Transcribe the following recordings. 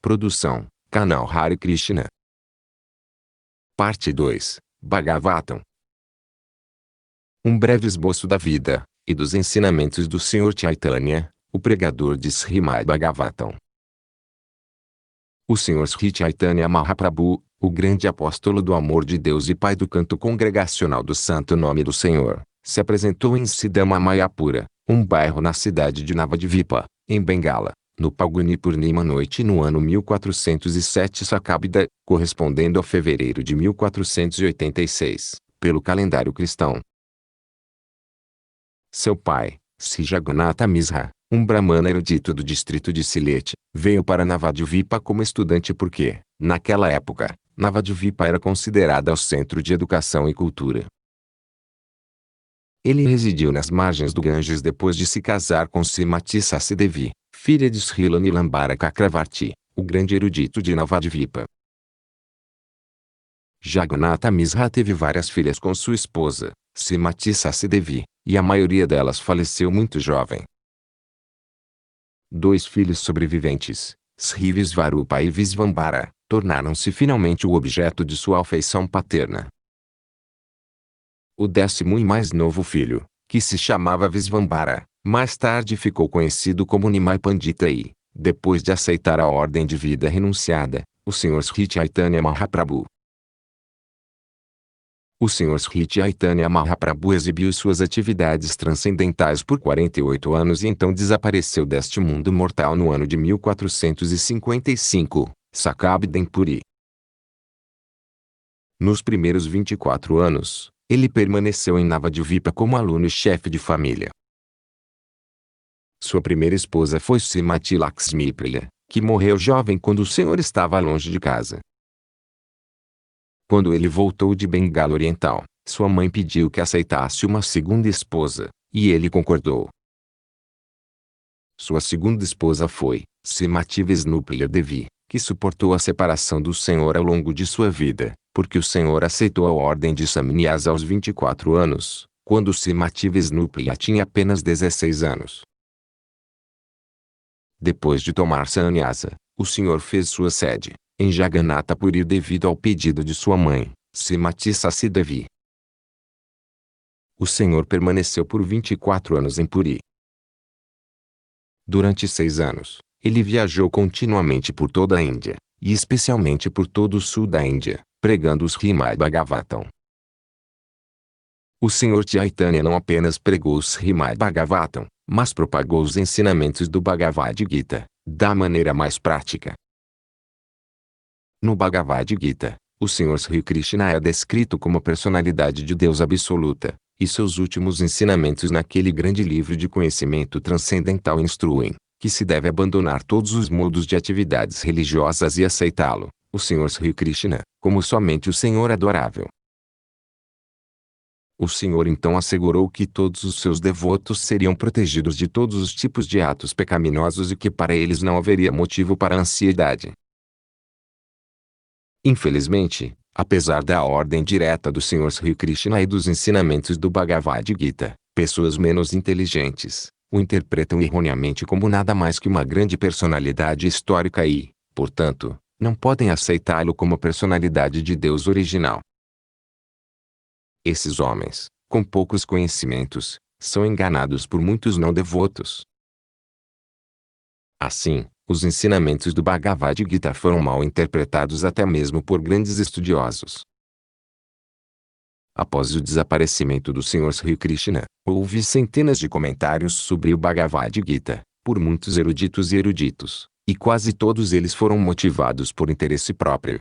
Produção, Canal Hare Krishna. Parte 2, Bhagavatam. Um breve esboço da vida e dos ensinamentos do Sr. Chaitanya, o pregador de Srimad Bhagavatam. O Sr. Sri Chaitanya Mahaprabhu, o grande apóstolo do amor de Deus e pai do canto congregacional do Santo Nome do Senhor, se apresentou em Sidama Mayapura, um bairro na cidade de Navadvipa, em Bengala, no Phalguni Purnima noite no ano 1407 Sakabda, correspondendo a fevereiro de 1486, pelo calendário cristão. Seu pai, Sri Jagannatha Misra, um brahmana erudito do distrito de Sylhet, veio para Navadvipa como estudante porque, naquela época, Navadvipa era considerada o centro de educação e cultura. Ele residiu nas margens do Ganges depois de se casar com Srimati Sasi Devi, filha de Srila Nilambara Chakravarti, o grande erudito de Navadvipa. Jagannatha Misra teve várias filhas com sua esposa, Srimati Sasi Devi, e a maioria delas faleceu muito jovem. 2 filhos sobreviventes, Sri Visvarupa e Visvambara, tornaram-se finalmente o objeto de sua afeição paterna. O 10º e mais novo filho, que se chamava Visvambara, mais tarde ficou conhecido como Nimai Pandita e, depois de aceitar a ordem de vida renunciada, o Sr. Sri Chaitanya Mahaprabhu. O Sr. Sri Chaitanya Mahaprabhu exibiu suas atividades transcendentais por 48 anos e então desapareceu deste mundo mortal no ano de 1455, Sakabda em Puri. Nos primeiros 24 anos, ele permaneceu em Navadvipa como aluno e chefe de família. Sua primeira esposa foi Srimati Lakshmipriya, que morreu jovem quando o senhor estava longe de casa. Quando ele voltou de Bengala Oriental, sua mãe pediu que aceitasse uma segunda esposa, e ele concordou. Sua segunda esposa foi Srimati Visnupriya Devi, que suportou a separação do senhor ao longo de sua vida, porque o senhor aceitou a ordem de Samnyasa aos 24 anos, quando Srimati Visnupriya tinha apenas 16 anos. Depois de tomar Sannyasa, o senhor fez sua sede em Jagannatha Puri devido ao pedido de sua mãe, Srimati Sasi Devi. O senhor permaneceu por 24 anos em Puri. Durante 6 anos, ele viajou continuamente por toda a Índia, e especialmente por todo o sul da Índia, pregando os Srimad Bhagavatam. O Sr. Chaitanya não apenas pregou os Srimad Bhagavatam, mas propagou os ensinamentos do Bhagavad Gita, da maneira mais prática. No Bhagavad Gita, o Sr. Sri Krishna é descrito como personalidade de Deus absoluta, e seus últimos ensinamentos naquele grande livro de conhecimento transcendental instruem que se deve abandonar todos os modos de atividades religiosas e aceitá-lo, o Sr. Sri Krishna, como somente o Senhor adorável. O Senhor então assegurou que todos os seus devotos seriam protegidos de todos os tipos de atos pecaminosos e que para eles não haveria motivo para ansiedade. Infelizmente, apesar da ordem direta do Sr. Sri Krishna e dos ensinamentos do Bhagavad Gita, pessoas menos inteligentes o interpretam erroneamente como nada mais que uma grande personalidade histórica e, portanto, não podem aceitá-lo como personalidade de Deus original. Esses homens, com poucos conhecimentos, são enganados por muitos não devotos. Assim, os ensinamentos do Bhagavad Gita foram mal interpretados até mesmo por grandes estudiosos. Após o desaparecimento do Sr. Sri Krishna, houve centenas de comentários sobre o Bhagavad Gita, por muitos eruditos, e quase todos eles foram motivados por interesse próprio.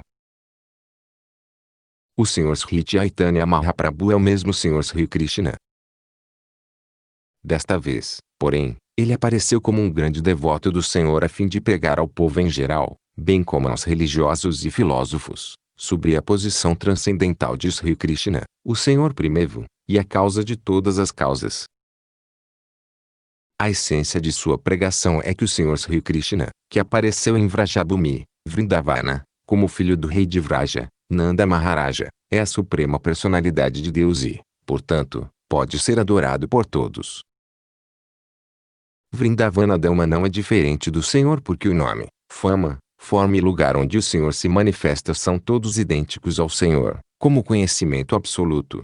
O Sr. Sri Chaitanya Mahaprabhu é o mesmo Sr. Sri Krishna. Desta vez, porém, ele apareceu como um grande devoto do Senhor a fim de pregar ao povo em geral, bem como aos religiosos e filósofos, sobre a posição transcendental de Sri Krishna, o Senhor primevo, e a causa de todas as causas. A essência de sua pregação é que o Sr. Sri Krishna, que apareceu em Vrajabhumi, Vrindavana, como filho do rei de Vraja, Nanda Maharaja, é a suprema personalidade de Deus e, portanto, pode ser adorado por todos. Vrindavana Dhamma não é diferente do Senhor porque o nome, fama, forma e lugar onde o Senhor se manifesta são todos idênticos ao Senhor, como conhecimento absoluto.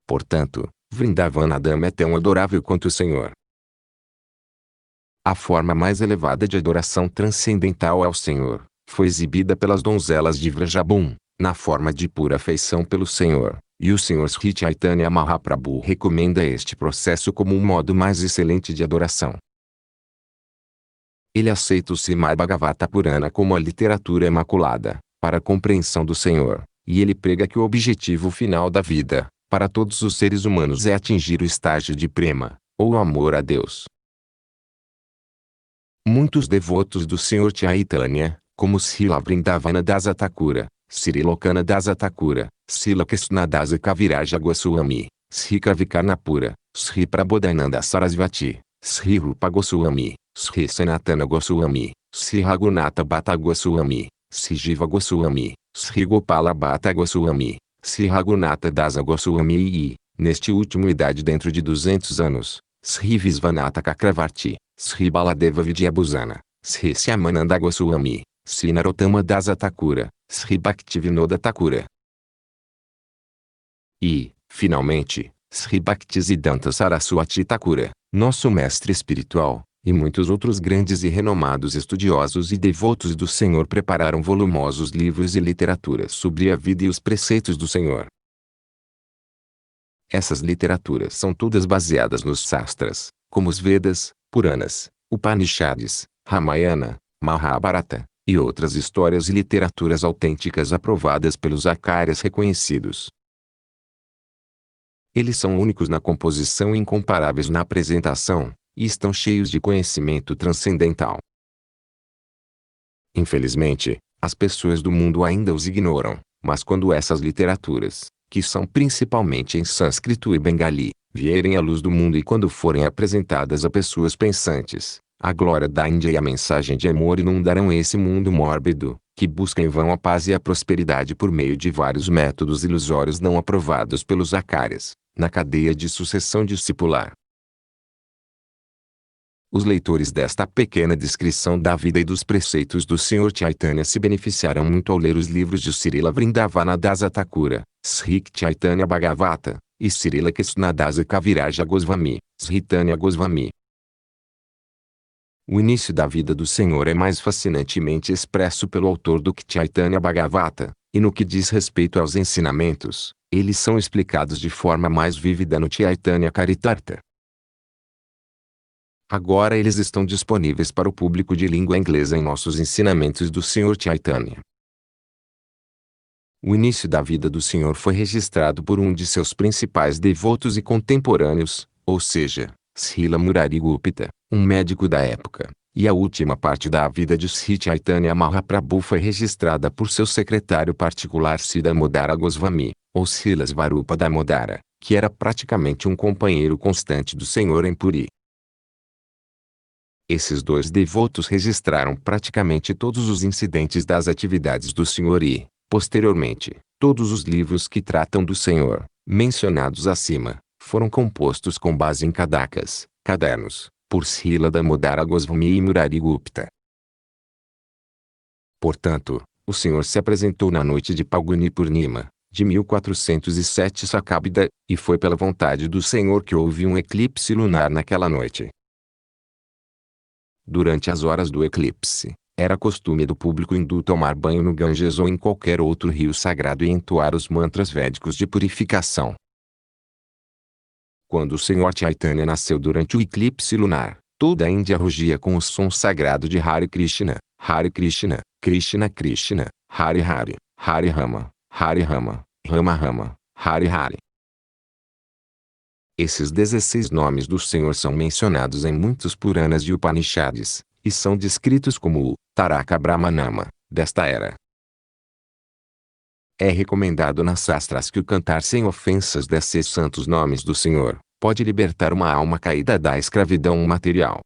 Portanto, Vrindavanadam é tão adorável quanto o Senhor. A forma mais elevada de adoração transcendental ao Senhor foi exibida pelas donzelas de Vrajabhum, na forma de pura afeição pelo Senhor, e o Senhor Sri Chaitanya Mahaprabhu recomenda este processo como um modo mais excelente de adoração. Ele aceita o Srimad Bhagavata Purana como a literatura imaculada, para a compreensão do Senhor, e ele prega que o objetivo final da vida, para todos os seres humanos é atingir o estágio de prema, ou amor a Deus. Muitos devotos do Senhor Chaitanya, como Srila Vrindavanadasa Thakura, Sri Lokanadasa Thakura, Srila Krishnadasa Kaviraja Goswami, Sri Kavikarnapura, Sri Prabodhananda Sarasvati, Sri Rupa Goswami, Sri Sanatana Goswami, Sri Raghunatha Bhatta Goswami, Sri Jiva Goswami, Sri Gopala Bhatta Goswami, Sri Raghunatha Dasa Goswami e, neste último idade dentro de 200 anos, Sri Visvanatha Chakravarti, Sri Baladeva Vidyabhusana, Sri Syamananda Goswami, Sri Narottama Dasa Thakura, Sri Bhaktivinoda Thakura. E, finalmente, Sri Bhaktisiddhanta Saraswati Thakura, nosso mestre espiritual, e muitos outros grandes e renomados estudiosos e devotos do Senhor prepararam volumosos livros e literaturas sobre a vida e os preceitos do Senhor. Essas literaturas são todas baseadas nos Sastras, como os Vedas, Puranas, Upanishads, Ramayana, Mahabharata, e outras histórias e literaturas autênticas aprovadas pelos acharyas reconhecidos. Eles são únicos na composição e incomparáveis na apresentação, e estão cheios de conhecimento transcendental. Infelizmente, as pessoas do mundo ainda os ignoram, mas quando essas literaturas, que são principalmente em sânscrito e bengali, vierem à luz do mundo e quando forem apresentadas a pessoas pensantes, a glória da Índia e a mensagem de amor inundarão esse mundo mórbido, que busca em vão a paz e a prosperidade por meio de vários métodos ilusórios não aprovados pelos acharyas, na cadeia de sucessão discipular. Os leitores desta pequena descrição da vida e dos preceitos do Senhor Chaitanya se beneficiarão muito ao ler os livros de Srila Vrindavanadasa Thakura, Sri Chaitanya Bhagavata, e Srila Krishnadasa Kaviraja Goswami, Sritanya Goswami. O início da vida do Senhor é mais fascinantemente expresso pelo autor do que Chaitanya Bhagavata, e no que diz respeito aos ensinamentos, eles são explicados de forma mais vívida no Chaitanya Charitamrita. Agora eles estão disponíveis para o público de língua inglesa em nossos ensinamentos do Senhor Chaitanya. O início da vida do Senhor foi registrado por um de seus principais devotos e contemporâneos, ou seja, Srila Murari Gupta, um médico da época, e a última parte da vida de Sri Chaitanya Mahaprabhu foi registrada por seu secretário particular Sri Damodara Goswami, ou Srila Svarupa Damodara, que era praticamente um companheiro constante do Senhor em Puri. Esses dois devotos registraram praticamente todos os incidentes das atividades do Senhor e, posteriormente, todos os livros que tratam do Senhor, mencionados acima, foram compostos com base em Kadakas, cadernos, por Srila Damodara Goswami e Murari Gupta. Portanto, o Senhor se apresentou na noite de Palguni Purnima, de 1407 Sakabda, e foi pela vontade do Senhor que houve um eclipse lunar naquela noite. Durante as horas do eclipse, era costume do público hindu tomar banho no Ganges ou em qualquer outro rio sagrado e entoar os mantras védicos de purificação. Quando o Senhor Chaitanya nasceu durante o eclipse lunar, toda a Índia rugia com o som sagrado de Hare Krishna, Krishna Krishna, Hare Hare, Hare Rama, Rama Rama, Hare Hare. Esses 16 nomes do Senhor são mencionados em muitos Puranas e Upanishads, e são descritos como o Taraka Brahmanama, desta era. É recomendado nas sastras que o cantar sem ofensas desses santos nomes do Senhor, pode libertar uma alma caída da escravidão material.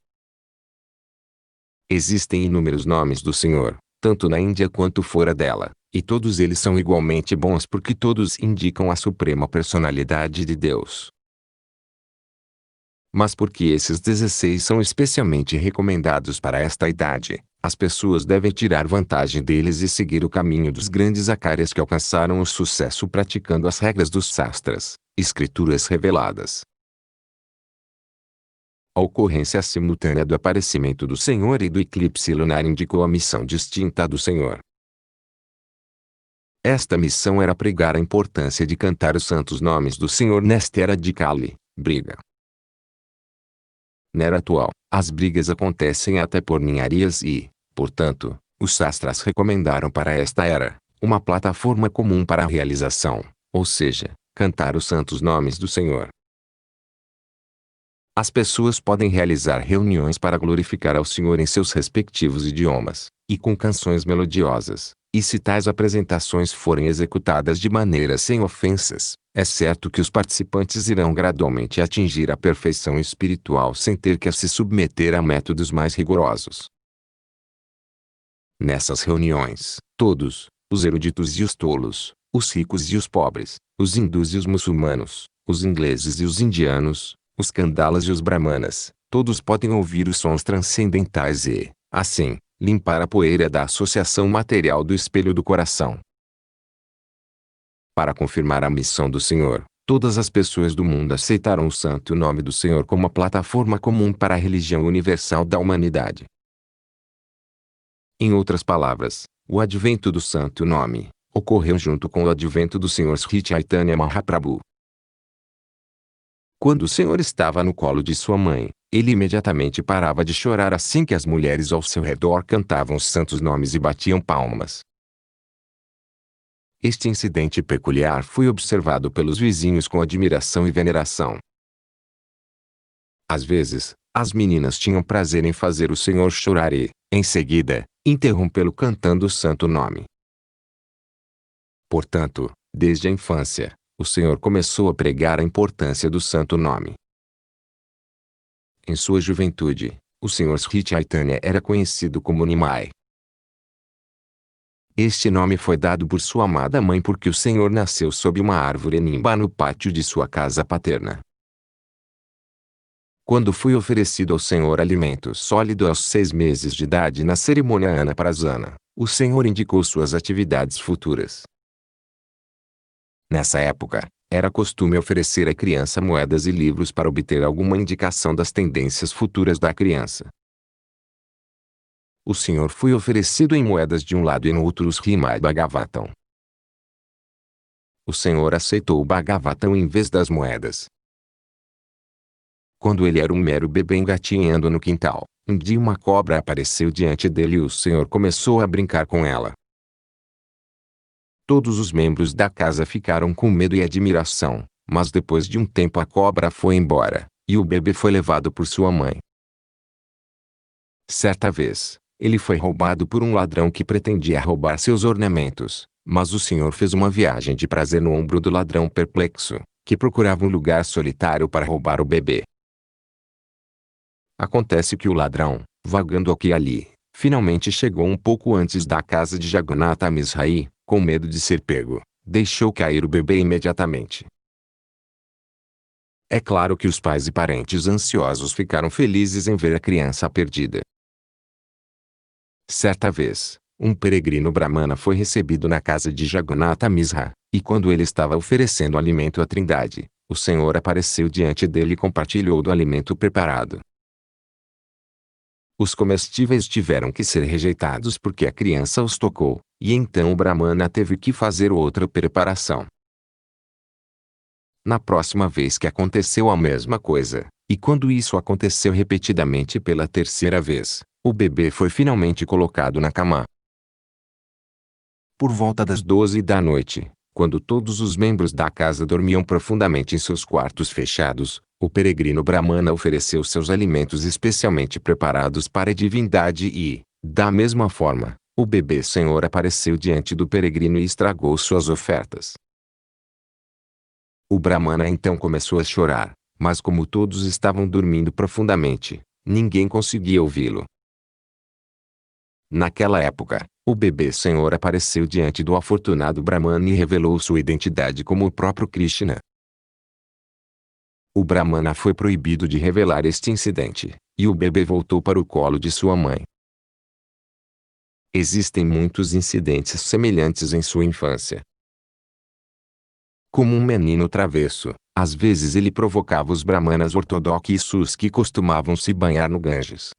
Existem inúmeros nomes do Senhor, tanto na Índia quanto fora dela, e todos eles são igualmente bons porque todos indicam a suprema personalidade de Deus. Mas porque esses 16 são especialmente recomendados para esta idade, As pessoas devem tirar vantagem deles e seguir o caminho dos grandes acharyas que alcançaram o sucesso praticando as regras dos sastras, escrituras reveladas. A ocorrência simultânea do aparecimento do Senhor e do eclipse lunar indicou a missão distinta do Senhor. Esta missão era pregar a importância de cantar os santos nomes do Senhor nesta era de Kali, briga. Na era atual, as brigas acontecem até por ninharias e, portanto, os sastras recomendaram para esta era, uma plataforma comum para a realização, ou seja, cantar os santos nomes do Senhor. As pessoas podem realizar reuniões para glorificar ao Senhor em seus respectivos idiomas, e com canções melodiosas, e se tais apresentações forem executadas de maneira sem ofensas, é certo que os participantes irão gradualmente atingir a perfeição espiritual sem ter que se submeter a métodos mais rigorosos. Nessas reuniões, todos, os eruditos e os tolos, os ricos e os pobres, os hindus e os muçulmanos, os ingleses e os indianos, os candalas e os brahmanas, todos podem ouvir os sons transcendentais e, assim, limpar a poeira da associação material do espelho do coração. Para confirmar a missão do Senhor, todas as pessoas do mundo aceitaram o santo nome do Senhor como a plataforma comum para a religião universal da humanidade. Em outras palavras, o advento do santo nome ocorreu junto com o advento do Senhor Sri Chaitanya Mahaprabhu. Quando o Senhor estava no colo de sua mãe, ele imediatamente parava de chorar assim que as mulheres ao seu redor cantavam os santos nomes e batiam palmas. Este incidente peculiar foi observado pelos vizinhos com admiração e veneração. Às vezes, as meninas tinham prazer em fazer o Senhor chorar e, em seguida, interrompê-lo cantando o santo nome. Portanto, desde a infância, o Senhor começou a pregar a importância do santo nome. Em sua juventude, o Senhor Sri Chaitanya era conhecido como Nimai. Este nome foi dado por sua amada mãe porque o Senhor nasceu sob uma árvore nimba no pátio de sua casa paterna. Quando foi oferecido ao Senhor alimento sólido aos 6 meses de idade na cerimônia Anaprasana, o Senhor indicou suas atividades futuras. Nessa época, era costume oferecer à criança moedas e livros para obter alguma indicação das tendências futuras da criança. O Senhor foi oferecido em moedas de um lado e no outro os Srimad Bhagavatam. O Senhor aceitou o Bhagavatam em vez das moedas. Quando ele era um mero bebê engatinhando no quintal, um dia uma cobra apareceu diante dele e o Senhor começou a brincar com ela. Todos os membros da casa ficaram com medo e admiração, mas depois de um tempo a cobra foi embora, e o bebê foi levado por sua mãe. Certa vez, ele foi roubado por um ladrão que pretendia roubar seus ornamentos, mas o Senhor fez uma viagem de prazer no ombro do ladrão perplexo, que procurava um lugar solitário para roubar o bebê. Acontece que o ladrão, vagando aqui e ali, finalmente chegou um pouco antes da casa de Jagannatha Misrai, com medo de ser pego, deixou cair o bebê imediatamente. É claro que os pais e parentes ansiosos ficaram felizes em ver a criança perdida. Certa vez, um peregrino brahmana foi recebido na casa de Jagannatha Misra, e quando ele estava oferecendo alimento à Trindade, o Senhor apareceu diante dele e compartilhou do alimento preparado. Os comestíveis tiveram que ser rejeitados porque a criança os tocou, e então o Brahmana teve que fazer outra preparação. Na próxima vez que aconteceu a mesma coisa, e quando isso aconteceu repetidamente pela terceira vez, o bebê foi finalmente colocado na cama. Por volta das 12 da noite, quando todos os membros da casa dormiam profundamente em seus quartos fechados, o peregrino Brahmana ofereceu seus alimentos especialmente preparados para a divindade e, da mesma forma, o bebê Senhor apareceu diante do peregrino e estragou suas ofertas. O Brahmana então começou a chorar, mas como todos estavam dormindo profundamente, ninguém conseguia ouvi-lo. Naquela época, o bebê Senhor apareceu diante do afortunado Brahmana e revelou sua identidade como o próprio Krishna. O Brahmana foi proibido de revelar este incidente, e o bebê voltou para o colo de sua mãe. Existem muitos incidentes semelhantes em sua infância. Como um menino travesso, às vezes ele provocava os brahmanas ortodoxos que costumavam se banhar no Ganges.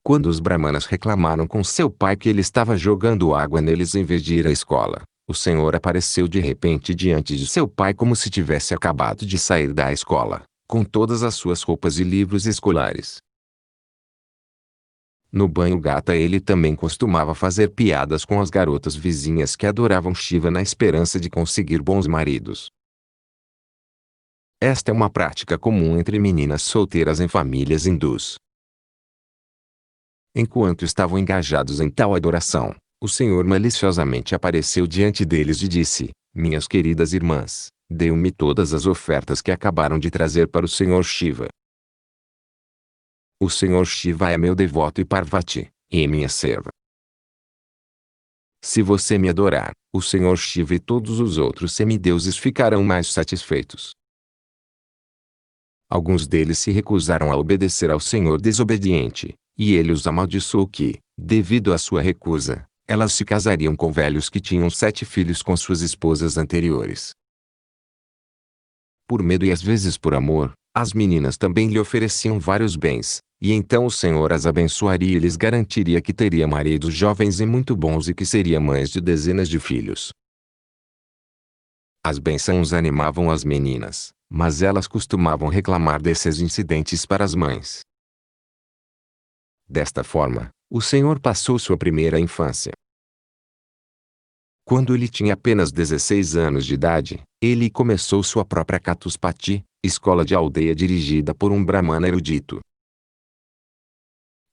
Quando os brahmanas reclamaram com seu pai que ele estava jogando água neles em vez de ir à escola, o Senhor apareceu de repente diante de seu pai como se tivesse acabado de sair da escola, com todas as suas roupas e livros escolares. No banho gata ele também costumava fazer piadas com as garotas vizinhas que adoravam Shiva na esperança de conseguir bons maridos. Esta é uma prática comum entre meninas solteiras em famílias hindus. Enquanto estavam engajados em tal adoração, o Senhor maliciosamente apareceu diante deles e disse: Minhas queridas irmãs, dêem-me todas as ofertas que acabaram de trazer para o Senhor Shiva. O Senhor Shiva é meu devoto e Parvati, e minha serva. Se você me adorar, o Senhor Shiva e todos os outros semideuses ficarão mais satisfeitos. Alguns deles se recusaram a obedecer ao Senhor desobediente, e ele os amaldiçoou que, devido à sua recusa, elas se casariam com velhos que tinham 7 filhos com suas esposas anteriores. Por medo e às vezes por amor, as meninas também lhe ofereciam vários bens, e então o Senhor as abençoaria e lhes garantiria que teria maridos jovens e muito bons e que seria mães de dezenas de filhos. As bênçãos animavam as meninas, mas elas costumavam reclamar desses incidentes para as mães. Desta forma, o Senhor passou sua primeira infância. Quando ele tinha apenas 16 anos de idade, ele começou sua própria Chatuspati, escola de aldeia dirigida por um brahmana erudito.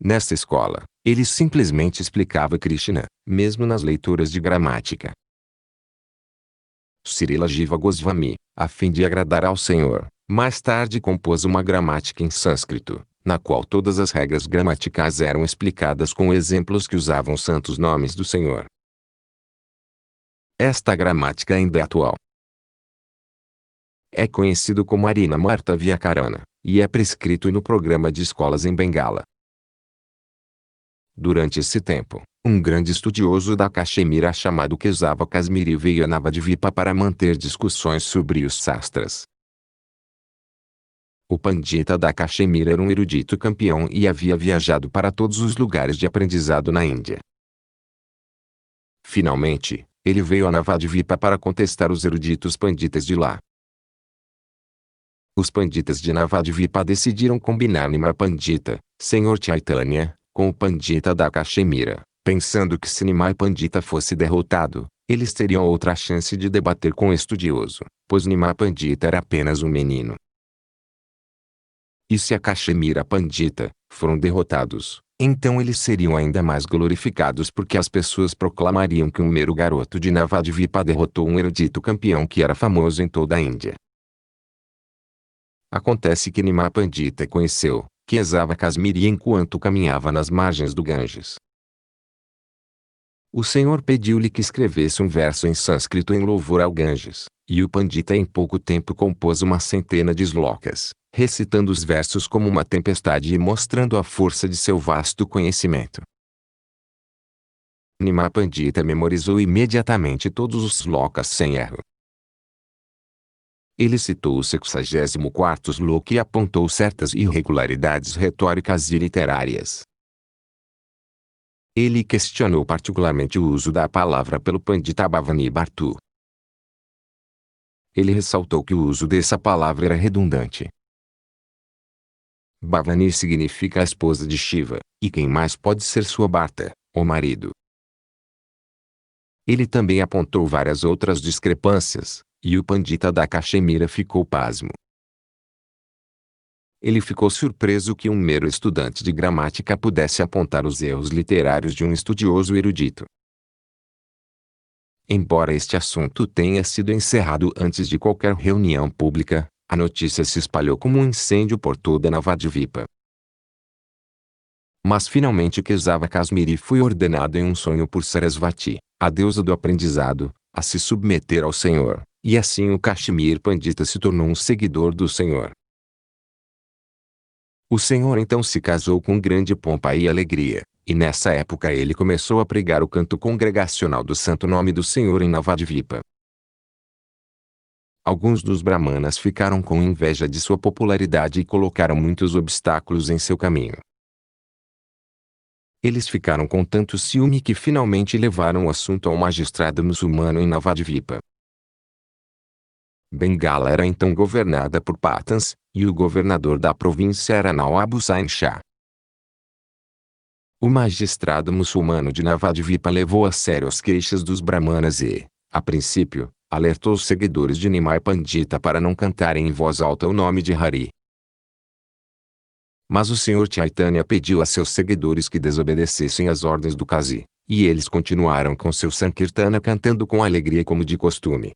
Nesta escola, ele simplesmente explicava Krishna, mesmo nas leituras de gramática. Srila Jiva Goswami, a fim de agradar ao Senhor, mais tarde compôs uma gramática em sânscrito, na qual todas as regras gramaticais eram explicadas com exemplos que usavam os santos nomes do Senhor. Esta gramática ainda é atual. É conhecido como Arinamarta Vyakarana, e é prescrito no programa de escolas em Bengala. Durante esse tempo, um grande estudioso da Caxemira chamado Kesava Kasmiri veio a Navadvipa para manter discussões sobre os sastras. O Pandita da Caxemira era um erudito campeão e havia viajado para todos os lugares de aprendizado na Índia. Finalmente, ele veio a Navadvipa para contestar os eruditos panditas de lá. Os panditas de Navadvipa decidiram combinar Nima Pandita, Senhor Chaitanya, com o Pandita da Caxemira, pensando que se Nimai Pandita fosse derrotado, eles teriam outra chance de debater com o estudioso, pois Nimai Pandita era apenas um menino. E se a Caxemira Pandita foram derrotados, então eles seriam ainda mais glorificados porque as pessoas proclamariam que um mero garoto de Navadvipa derrotou um erudito campeão que era famoso em toda a Índia. Acontece que Nimai Pandita conheceu Kesava Kasmiri enquanto caminhava nas margens do Ganges. O Senhor pediu-lhe que escrevesse um verso em sânscrito em louvor ao Ganges, e o Pandita em pouco tempo compôs uma centena de slokas, recitando os versos como uma tempestade e mostrando a força de seu vasto conhecimento. Nimai Pandita memorizou imediatamente todos os slokas sem erro. Ele citou o 64º sloka e apontou certas irregularidades retóricas e literárias. Ele questionou particularmente o uso da palavra pelo Pandita Bhavani Bhartu. Ele ressaltou que o uso dessa palavra era redundante. Bhavani significa a esposa de Shiva, e quem mais pode ser sua Bharta, o marido? Ele também apontou várias outras discrepâncias, e o Pandita da Caxemira ficou pasmo. Ele ficou surpreso que um mero estudante de gramática pudesse apontar os erros literários de um estudioso erudito. Embora este assunto tenha sido encerrado antes de qualquer reunião pública, a notícia se espalhou como um incêndio por toda Navadvipa. Mas finalmente Kesava Kasmiri foi ordenado em um sonho por Sarasvati, a deusa do aprendizado, a se submeter ao Senhor, e assim o Kashmir Pandita se tornou um seguidor do Senhor. O Senhor então se casou com grande pompa e alegria, E nessa época ele começou a pregar o canto congregacional do Santo Nome do Senhor em Navadvipa. Alguns dos brahmanas ficaram com inveja de sua popularidade e colocaram muitos obstáculos em seu caminho. Eles ficaram com tanto ciúme que finalmente levaram o assunto ao magistrado muçulmano em Navadvipa. Bengala era então governada por Patans, e o governador da província era Nawab Hussain Shah. O magistrado muçulmano de Navadvipa levou a sério as queixas dos brahmanas e, a princípio, alertou os seguidores de Nimai Pandita para não cantarem em voz alta o nome de Hari. Mas o Senhor Chaitanya pediu a seus seguidores que desobedecessem às ordens do Qazi, e eles continuaram com seu Sankirtana cantando com alegria como de costume.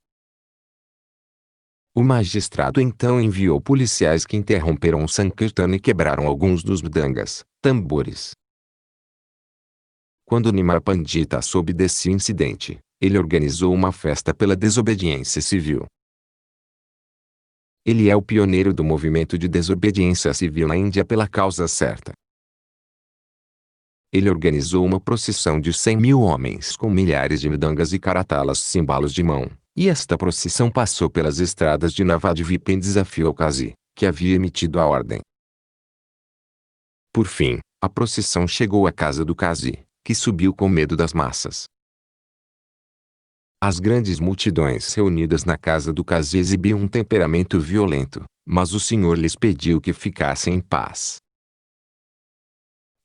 O magistrado então enviou policiais que interromperam o Sankirtana e quebraram alguns dos mridangas, tambores. Quando Nimai Pandita soube desse incidente, ele organizou uma festa pela desobediência civil. Ele é o pioneiro do movimento de desobediência civil na Índia pela causa certa. Ele organizou uma procissão de 100.000 homens com milhares de mridangas e karatalas cimbalos de mão, e esta procissão passou pelas estradas de Navadvipa em desafio ao Qazi, que havia emitido a ordem. Por fim, a procissão chegou à casa do Qazi, que subiu com medo das massas. As grandes multidões reunidas na casa do Qazi exibiam um temperamento violento, mas o Senhor lhes pediu que ficassem em paz.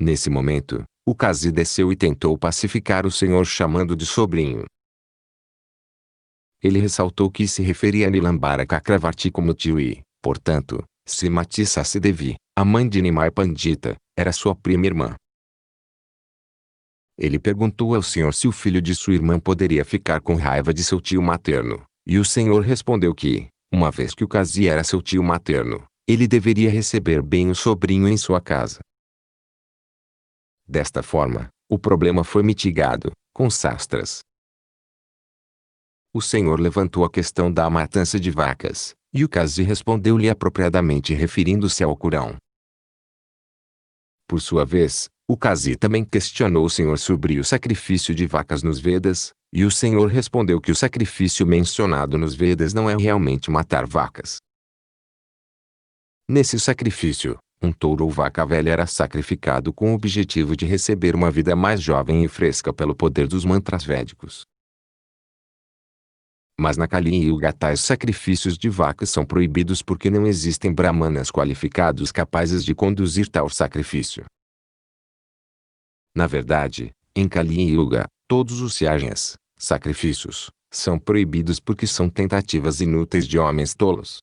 Nesse momento, o Qazi desceu e tentou pacificar o Senhor chamando de sobrinho. Ele ressaltou que se referia a Nilambara Chakravarti como tio e, portanto, Srimati Sasi Devi, a mãe de Nimai Pandita, era sua prima irmã. Ele perguntou ao Senhor se o filho de sua irmã poderia ficar com raiva de seu tio materno, e o Senhor respondeu que, uma vez que o Qazi era seu tio materno, ele deveria receber bem o sobrinho em sua casa. Desta forma, o problema foi mitigado, com sastras. O Senhor levantou a questão da matança de vacas, e o Qazi respondeu-lhe apropriadamente referindo-se ao Corão. Por sua vez, o Qazi também questionou o Senhor sobre o sacrifício de vacas nos Vedas, e o Senhor respondeu que o sacrifício mencionado nos Vedas não é realmente matar vacas. Nesse sacrifício, um touro ou vaca velha era sacrificado com o objetivo de receber uma vida mais jovem e fresca pelo poder dos mantras védicos. Mas na Kali Yuga tais sacrifícios de vacas são proibidos porque não existem brahmanas qualificados capazes de conduzir tal sacrifício. Na verdade, em Kali Yuga, todos os yajnas, sacrifícios, são proibidos porque são tentativas inúteis de homens tolos.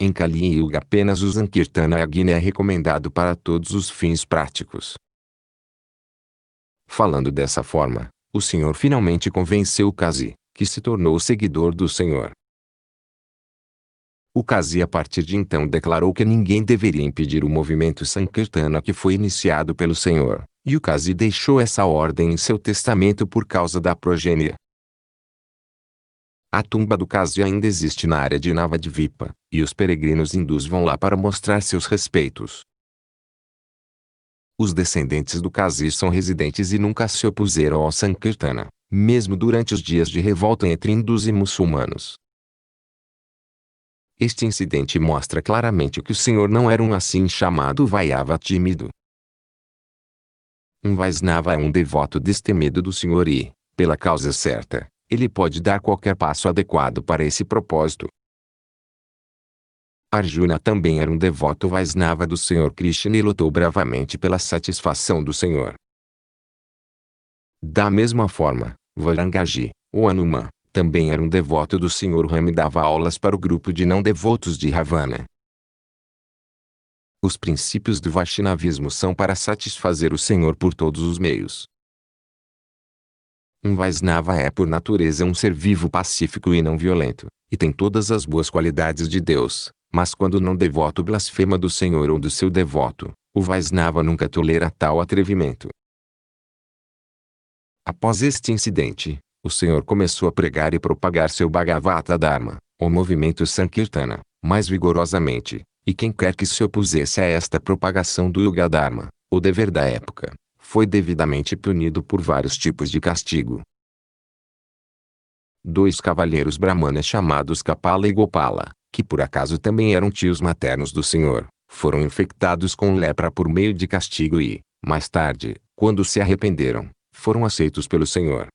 Em Kali Yuga apenas o Sankirtana Yagna é recomendado para todos os fins práticos. Falando dessa forma, o Senhor finalmente convenceu o Qazi, que se tornou seguidor do Senhor. O Qazi a partir de então declarou que ninguém deveria impedir o movimento Sankirtana que foi iniciado pelo Senhor, e o Qazi deixou essa ordem em seu testamento por causa da progênie. A tumba do Qazi ainda existe na área de Navadvipa, e os peregrinos hindus vão lá para mostrar seus respeitos. Os descendentes do Qazi são residentes e nunca se opuseram ao Sankirtana, mesmo durante os dias de revolta entre hindus e muçulmanos. Este incidente mostra claramente que o Senhor não era um assim chamado Vaishnava tímido. Um Vaishnava é um devoto destemido do Senhor e, pela causa certa, ele pode dar qualquer passo adequado para esse propósito. Arjuna também era um devoto Vaishnava do Senhor Krishna e lutou bravamente pela satisfação do Senhor. Da mesma forma, Varangaji, o Hanuman, também era um devoto do Senhor Rama e dava aulas para o grupo de não-devotos de Ravana. Os princípios do Vaishnavismo são para satisfazer o Senhor por todos os meios. Um Vaishnava é por natureza um ser vivo pacífico e não violento, e tem todas as boas qualidades de Deus, mas quando o não-devoto blasfema do Senhor ou do seu devoto, o Vaishnava nunca tolera tal atrevimento. Após este incidente, o Senhor começou a pregar e propagar seu Bhagavata Dharma, o movimento Sankirtana, mais vigorosamente, e quem quer que se opusesse a esta propagação do Yuga Dharma, o dever da época, foi devidamente punido por vários tipos de castigo. 2 cavalheiros brahmanas chamados Kapala e Gopala, que por acaso também eram tios maternos do Senhor, foram infectados com lepra por meio de castigo e, mais tarde, quando se arrependeram, foram aceitos pelo Senhor.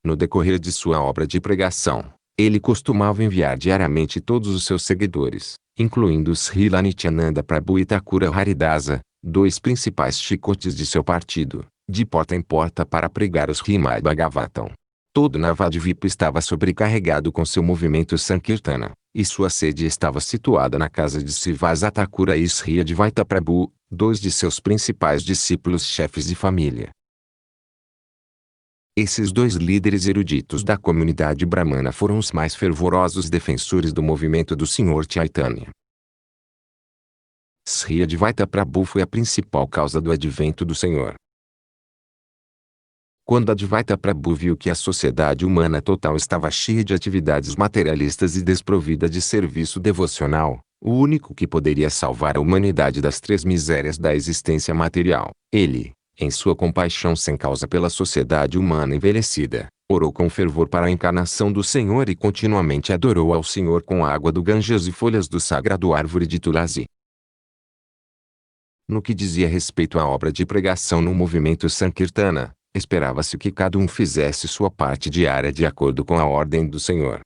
No decorrer de sua obra de pregação, ele costumava enviar diariamente todos os seus seguidores, incluindo Srila Nityananda Prabhu e Thakura Haridasa, 2 principais chicotes de seu partido, de porta em porta para pregar os Srimad Bhagavatam. Todo Navadvipa estava sobrecarregado com seu movimento Sankirtana, e sua sede estava situada na casa de Srivasa Thakura e Sri Advaita Prabhu, 2 de seus principais discípulos chefes de família. Esses 2 líderes eruditos da comunidade brahmana foram os mais fervorosos defensores do movimento do Sr. Chaitanya. Sri Advaita Prabhu foi a principal causa do advento do Senhor. Quando Advaita Prabhu viu que a sociedade humana total estava cheia de atividades materialistas e desprovida de serviço devocional, o único que poderia salvar a humanidade das 3 misérias da existência material, ele, em sua compaixão sem causa pela sociedade humana envelhecida, orou com fervor para a encarnação do Senhor e continuamente adorou ao Senhor com a água do Ganges e folhas do sagrado árvore de Tulasi. No que dizia respeito à obra de pregação no movimento Sankirtana, esperava-se que cada um fizesse sua parte diária de acordo com a ordem do Senhor.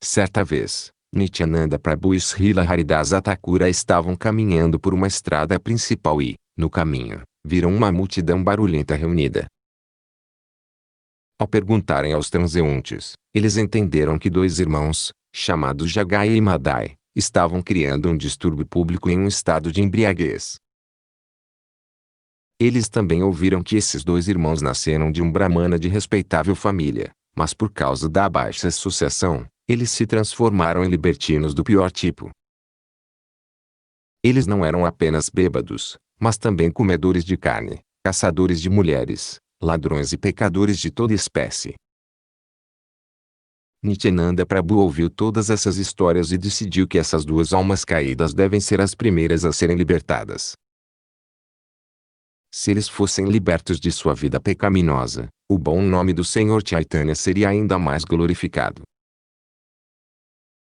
Certa vez, Nityananda Prabhu e Srila Haridasa Thakura estavam caminhando por uma estrada principal e, no caminho, viram uma multidão barulhenta reunida. Ao perguntarem aos transeuntes, eles entenderam que 2 irmãos, chamados Jagai e Madai, estavam criando um distúrbio público em um estado de embriaguez. Eles também ouviram que esses 2 irmãos nasceram de um brahmana de respeitável família, mas por causa da baixa associação, eles se transformaram em libertinos do pior tipo. Eles não eram apenas bêbados, mas também comedores de carne, caçadores de mulheres, ladrões e pecadores de toda espécie. Nityananda Prabhu ouviu todas essas histórias e decidiu que essas 2 almas caídas devem ser as primeiras a serem libertadas. Se eles fossem libertos de sua vida pecaminosa, o bom nome do Senhor Chaitanya seria ainda mais glorificado.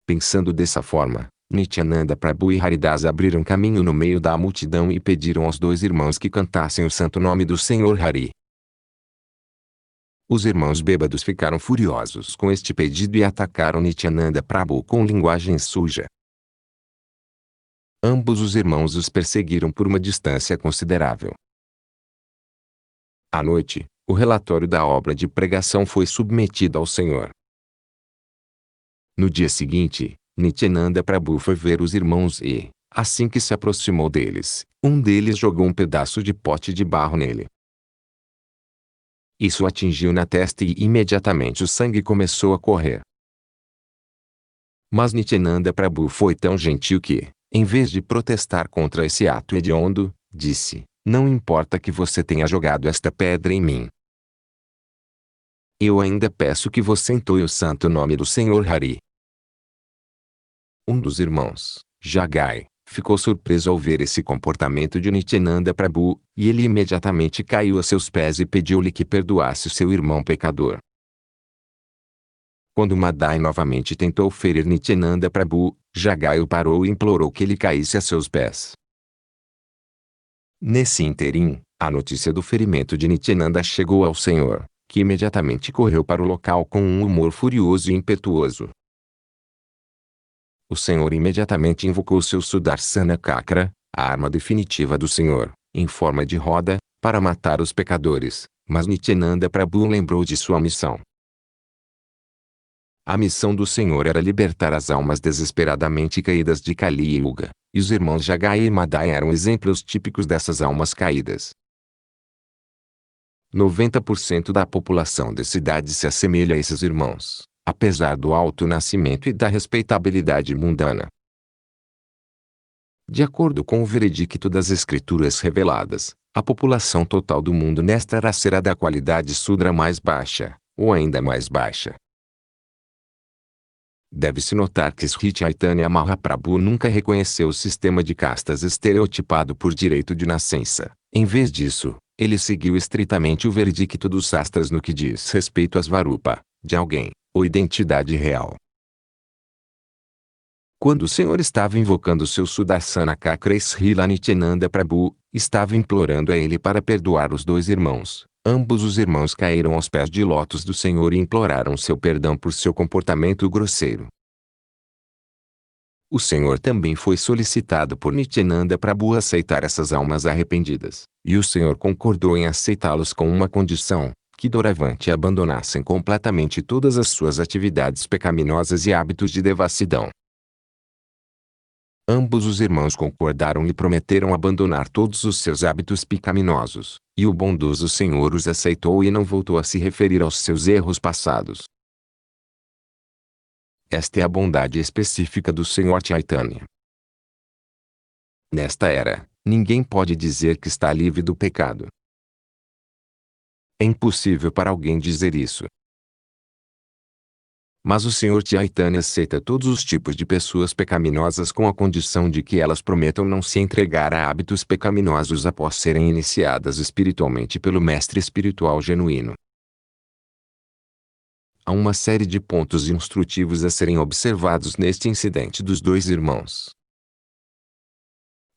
Pensando dessa forma, Nityananda Prabhu e Haridasa abriram caminho no meio da multidão e pediram aos 2 irmãos que cantassem o santo nome do Senhor Hari. Os irmãos bêbados ficaram furiosos com este pedido e atacaram Nityananda Prabhu com linguagem suja. Ambos os irmãos os perseguiram por uma distância considerável. À noite, o relatório da obra de pregação foi submetido ao Senhor. No dia seguinte, Nityananda Prabhu foi ver os irmãos e, assim que se aproximou deles, um deles jogou um pedaço de pote de barro nele. Isso atingiu na testa e imediatamente o sangue começou a correr. Mas Nityananda Prabhu foi tão gentil que, em vez de protestar contra esse ato hediondo, disse: "Não importa que você tenha jogado esta pedra em mim. Eu ainda peço que você entoie o santo nome do Senhor Hari." Um dos irmãos, Jagai, ficou surpreso ao ver esse comportamento de Nityananda Prabhu, e ele imediatamente caiu a seus pés e pediu-lhe que perdoasse seu irmão pecador. Quando Madai novamente tentou ferir Nityananda Prabhu, Jagai o parou e implorou que ele caísse a seus pés. Nesse ínterim, a notícia do ferimento de Nityananda chegou ao Senhor, que imediatamente correu para o local com um humor furioso e impetuoso. O Senhor imediatamente invocou seu Sudarsana Chakra, a arma definitiva do Senhor, em forma de roda, para matar os pecadores, mas Nityananda Prabhu lembrou de sua missão. A missão do Senhor era libertar as almas desesperadamente caídas de Kali Yuga, e os irmãos Jagai e Madai eram exemplos típicos dessas almas caídas. 90% da população da cidade se assemelha a esses irmãos, apesar do alto nascimento e da respeitabilidade mundana. De acordo com o veredicto das escrituras reveladas, a população total do mundo nesta era será da qualidade Sudra mais baixa, ou ainda mais baixa. Deve-se notar que Sri Chaitanya Mahaprabhu nunca reconheceu o sistema de castas estereotipado por direito de nascença. Em vez disso, ele seguiu estritamente o veredicto dos sastras no que diz respeito às varupa, de alguém, ou identidade real. Quando o Senhor estava invocando seu Sudarsana Chakra, Srila Nityananda Prabhu estava implorando a ele para perdoar os dois irmãos. Ambos os irmãos caíram aos pés de lótus do Senhor e imploraram seu perdão por seu comportamento grosseiro. O Senhor também foi solicitado por Nityananda Prabhu aceitar essas almas arrependidas, e o Senhor concordou em aceitá-los com uma condição, que doravante abandonassem completamente todas as suas atividades pecaminosas e hábitos de devassidão. Ambos os irmãos concordaram e prometeram abandonar todos os seus hábitos pecaminosos, e o bondoso Senhor os aceitou e não voltou a se referir aos seus erros passados. Esta é a bondade específica do Senhor Chaitanya. Nesta era, ninguém pode dizer que está livre do pecado. É impossível para alguém dizer isso. Mas o Senhor Chaitanya aceita todos os tipos de pessoas pecaminosas com a condição de que elas prometam não se entregar a hábitos pecaminosos após serem iniciadas espiritualmente pelo mestre espiritual genuíno. Há uma série de pontos instrutivos a serem observados neste incidente dos dois irmãos.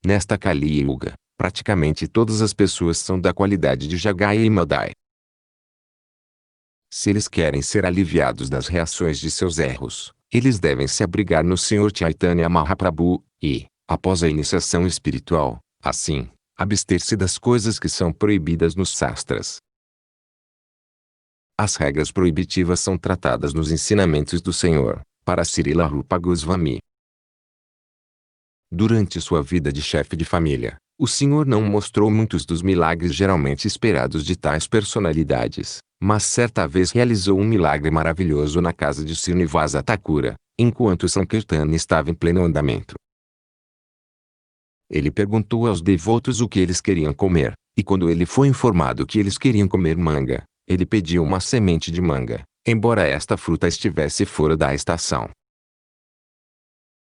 Nesta Kali Yuga, praticamente todas as pessoas são da qualidade de Jagaya e Madai. Se eles querem ser aliviados das reações de seus erros, eles devem se abrigar no Senhor Chaitanya Mahaprabhu, e, após a iniciação espiritual, assim, abster-se das coisas que são proibidas nos sastras. As regras proibitivas são tratadas nos ensinamentos do Senhor, para Srila Rupa Goswami. Durante sua vida de chefe de família, o Senhor não mostrou muitos dos milagres geralmente esperados de tais personalidades, mas certa vez realizou um milagre maravilhoso na casa de Srinivasa Thakura, enquanto Sankirtan estava em pleno andamento. Ele perguntou aos devotos o que eles queriam comer, e quando ele foi informado que eles queriam comer manga, ele pediu uma semente de manga, embora esta fruta estivesse fora da estação.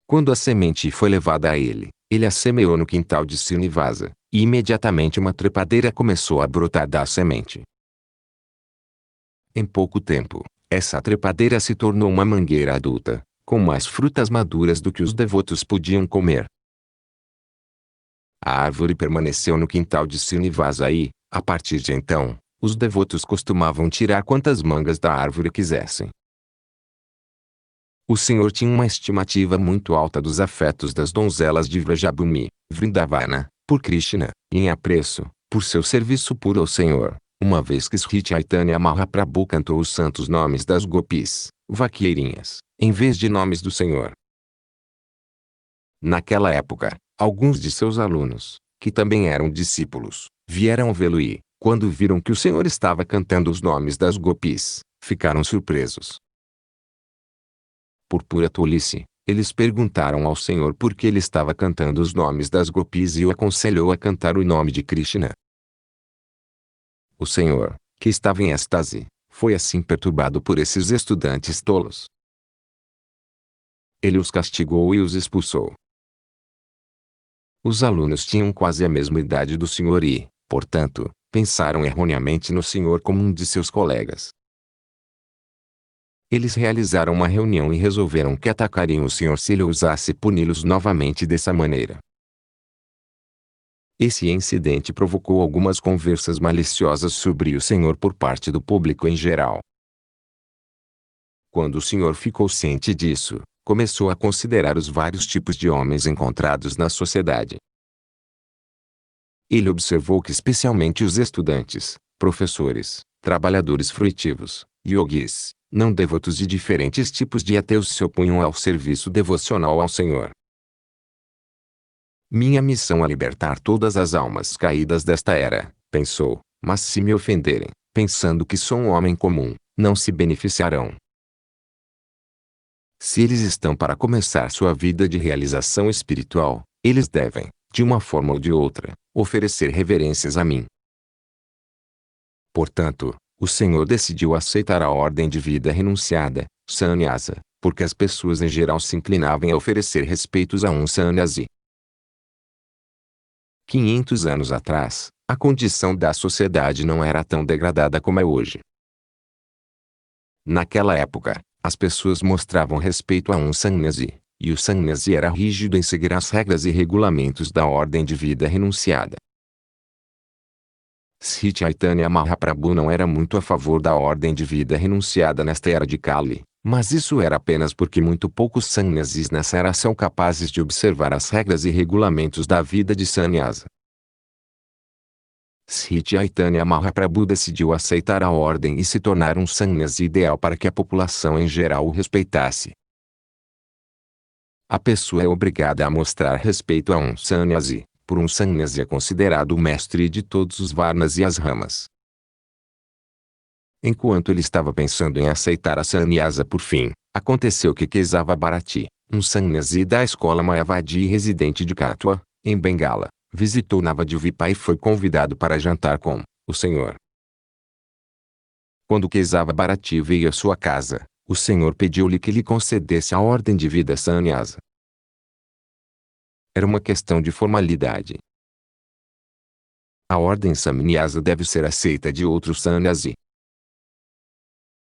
Quando a semente foi levada a ele, ele a semeou no quintal de Srinivasa, e imediatamente uma trepadeira começou a brotar da semente. Em pouco tempo, essa trepadeira se tornou uma mangueira adulta, com mais frutas maduras do que os devotos podiam comer. A árvore permaneceu no quintal de Srinivasa e, a partir de então, os devotos costumavam tirar quantas mangas da árvore quisessem. O Senhor tinha uma estimativa muito alta dos afetos das donzelas de Vrajabhumi, Vrindavana, por Krishna, e em apreço, por seu serviço puro ao Senhor, uma vez que Sri Chaitanya Mahaprabhu cantou os santos nomes das gopis, vaqueirinhas, em vez de nomes do Senhor. Naquela época, alguns de seus alunos, que também eram discípulos, vieram vê-lo e, quando viram que o Senhor estava cantando os nomes das gopis, ficaram surpresos. Por pura tolice, eles perguntaram ao Senhor por que ele estava cantando os nomes das gopis e o aconselhou a cantar o nome de Krishna. O Senhor, que estava em êxtase, foi assim perturbado por esses estudantes tolos. Ele os castigou e os expulsou. Os alunos tinham quase a mesma idade do Senhor e, portanto, pensaram erroneamente no Senhor como um de seus colegas. Eles realizaram uma reunião e resolveram que atacariam o Senhor se ele ousasse puni-los novamente dessa maneira. Esse incidente provocou algumas conversas maliciosas sobre o Senhor por parte do público em geral. Quando o Senhor ficou ciente disso, começou a considerar os vários tipos de homens encontrados na sociedade. Ele observou que especialmente os estudantes, professores, trabalhadores fruitivos, yogis, não devotos de diferentes tipos de ateus se opunham ao serviço devocional ao Senhor. Minha missão é libertar todas as almas caídas desta era, pensou, mas se me ofenderem, pensando que sou um homem comum, não se beneficiarão. Se eles estão para começar sua vida de realização espiritual, eles devem, de uma forma ou de outra, oferecer reverências a mim. Portanto, o Senhor decidiu aceitar a ordem de vida renunciada, sannyasa, porque as pessoas em geral se inclinavam a oferecer respeitos a um sannyasi. 500 anos atrás, a condição da sociedade não era tão degradada como é hoje. Naquela época, as pessoas mostravam respeito a um sannyasi, e o sannyasi era rígido em seguir as regras e regulamentos da ordem de vida renunciada. Sri Chaitanya Mahaprabhu não era muito a favor da ordem de vida renunciada nesta era de Kali, mas isso era apenas porque muito poucos sannyasis nessa era são capazes de observar as regras e regulamentos da vida de sannyasa. Sri Chaitanya Mahaprabhu decidiu aceitar a ordem e se tornar um sannyasi ideal para que a população em geral o respeitasse. A pessoa é obrigada a mostrar respeito a um sannyasi, por um sannyasi é considerado o mestre de todos os varnas e as ramas. Enquanto ele estava pensando em aceitar a sannyasa por fim, aconteceu que Kesava Bharati, um sannyasi da escola Mayavadi residente de Katwa, em Bengala, visitou Navadvipa e foi convidado para jantar com o Senhor. Quando Kesava Bharati veio à sua casa, o Senhor pediu-lhe que lhe concedesse a ordem de vida sannyasa. Era uma questão de formalidade. A ordem sannyasa deve ser aceita de outro sannyasi.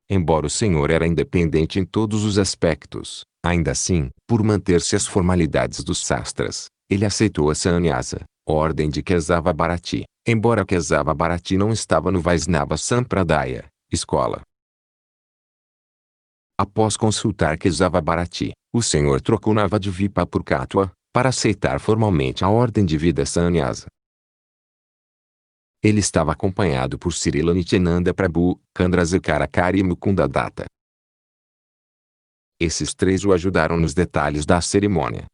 Embora o Senhor era independente em todos os aspectos, ainda assim, por manter-se as formalidades dos sastras, ele aceitou a sannyasa, ordem de Kesava Bharati, embora Kesava Bharati não estava no Vaisnava Sampradaya, escola. Após consultar Kesava Bharati, o Senhor trocou Navadvipa por Katwa, para aceitar formalmente a ordem de vida sannyasa. Ele estava acompanhado por Srila Nityananda Prabhu, Chandrasekhara e Mukunda Datta. Esses três o ajudaram nos detalhes da cerimônia.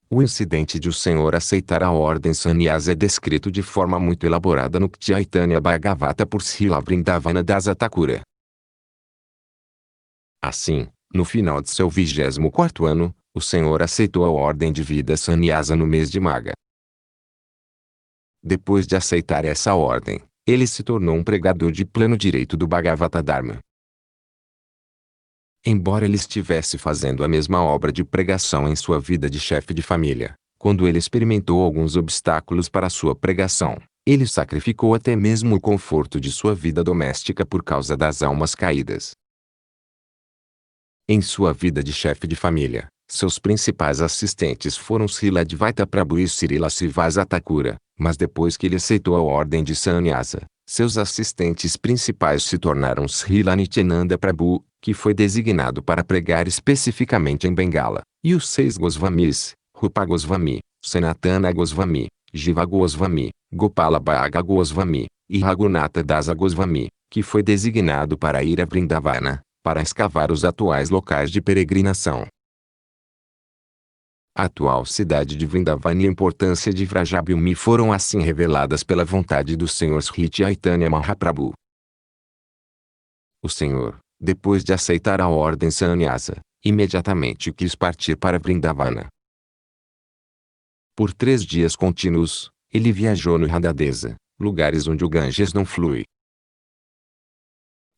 O incidente de o Senhor aceitar a ordem sannyasa é descrito de forma muito elaborada no Chaitanya Bhagavata por Srila Vrindavana Dasa Thakura. Assim, no final de seu 24º ano, o Senhor aceitou a ordem de vida sannyasa no mês de Magha. Depois de aceitar essa ordem, ele se tornou um pregador de pleno direito do Bhagavata Dharma. Embora ele estivesse fazendo a mesma obra de pregação em sua vida de chefe de família, quando ele experimentou alguns obstáculos para sua pregação, ele sacrificou até mesmo o conforto de sua vida doméstica por causa das almas caídas. Em sua vida de chefe de família, seus principais assistentes foram Srila Advaita Prabhu e Srila Srivasa Thakura, mas depois que ele aceitou a ordem de sannyasa, seus assistentes principais se tornaram Srila Nityananda Prabhu, que foi designado para pregar especificamente em Bengala, e os 6 Gosvamis, Rupa Gosvami, Sanatana Gosvami, Jiva Gosvami, Gopala Bhaga Gosvami, e Raghunatha Dasa Gosvami, que foi designado para ir a Vrindavana, para escavar os atuais locais de peregrinação. A atual cidade de Vrindavana e a importância de Vrajabhumi foram assim reveladas pela vontade do Senhor Sri Chaitanya Mahaprabhu. O Senhor, depois de aceitar a ordem sannyasa, imediatamente quis partir para Vrindavana. Por 3 dias contínuos, ele viajou no Radhadesa, lugares onde o Ganges não flui.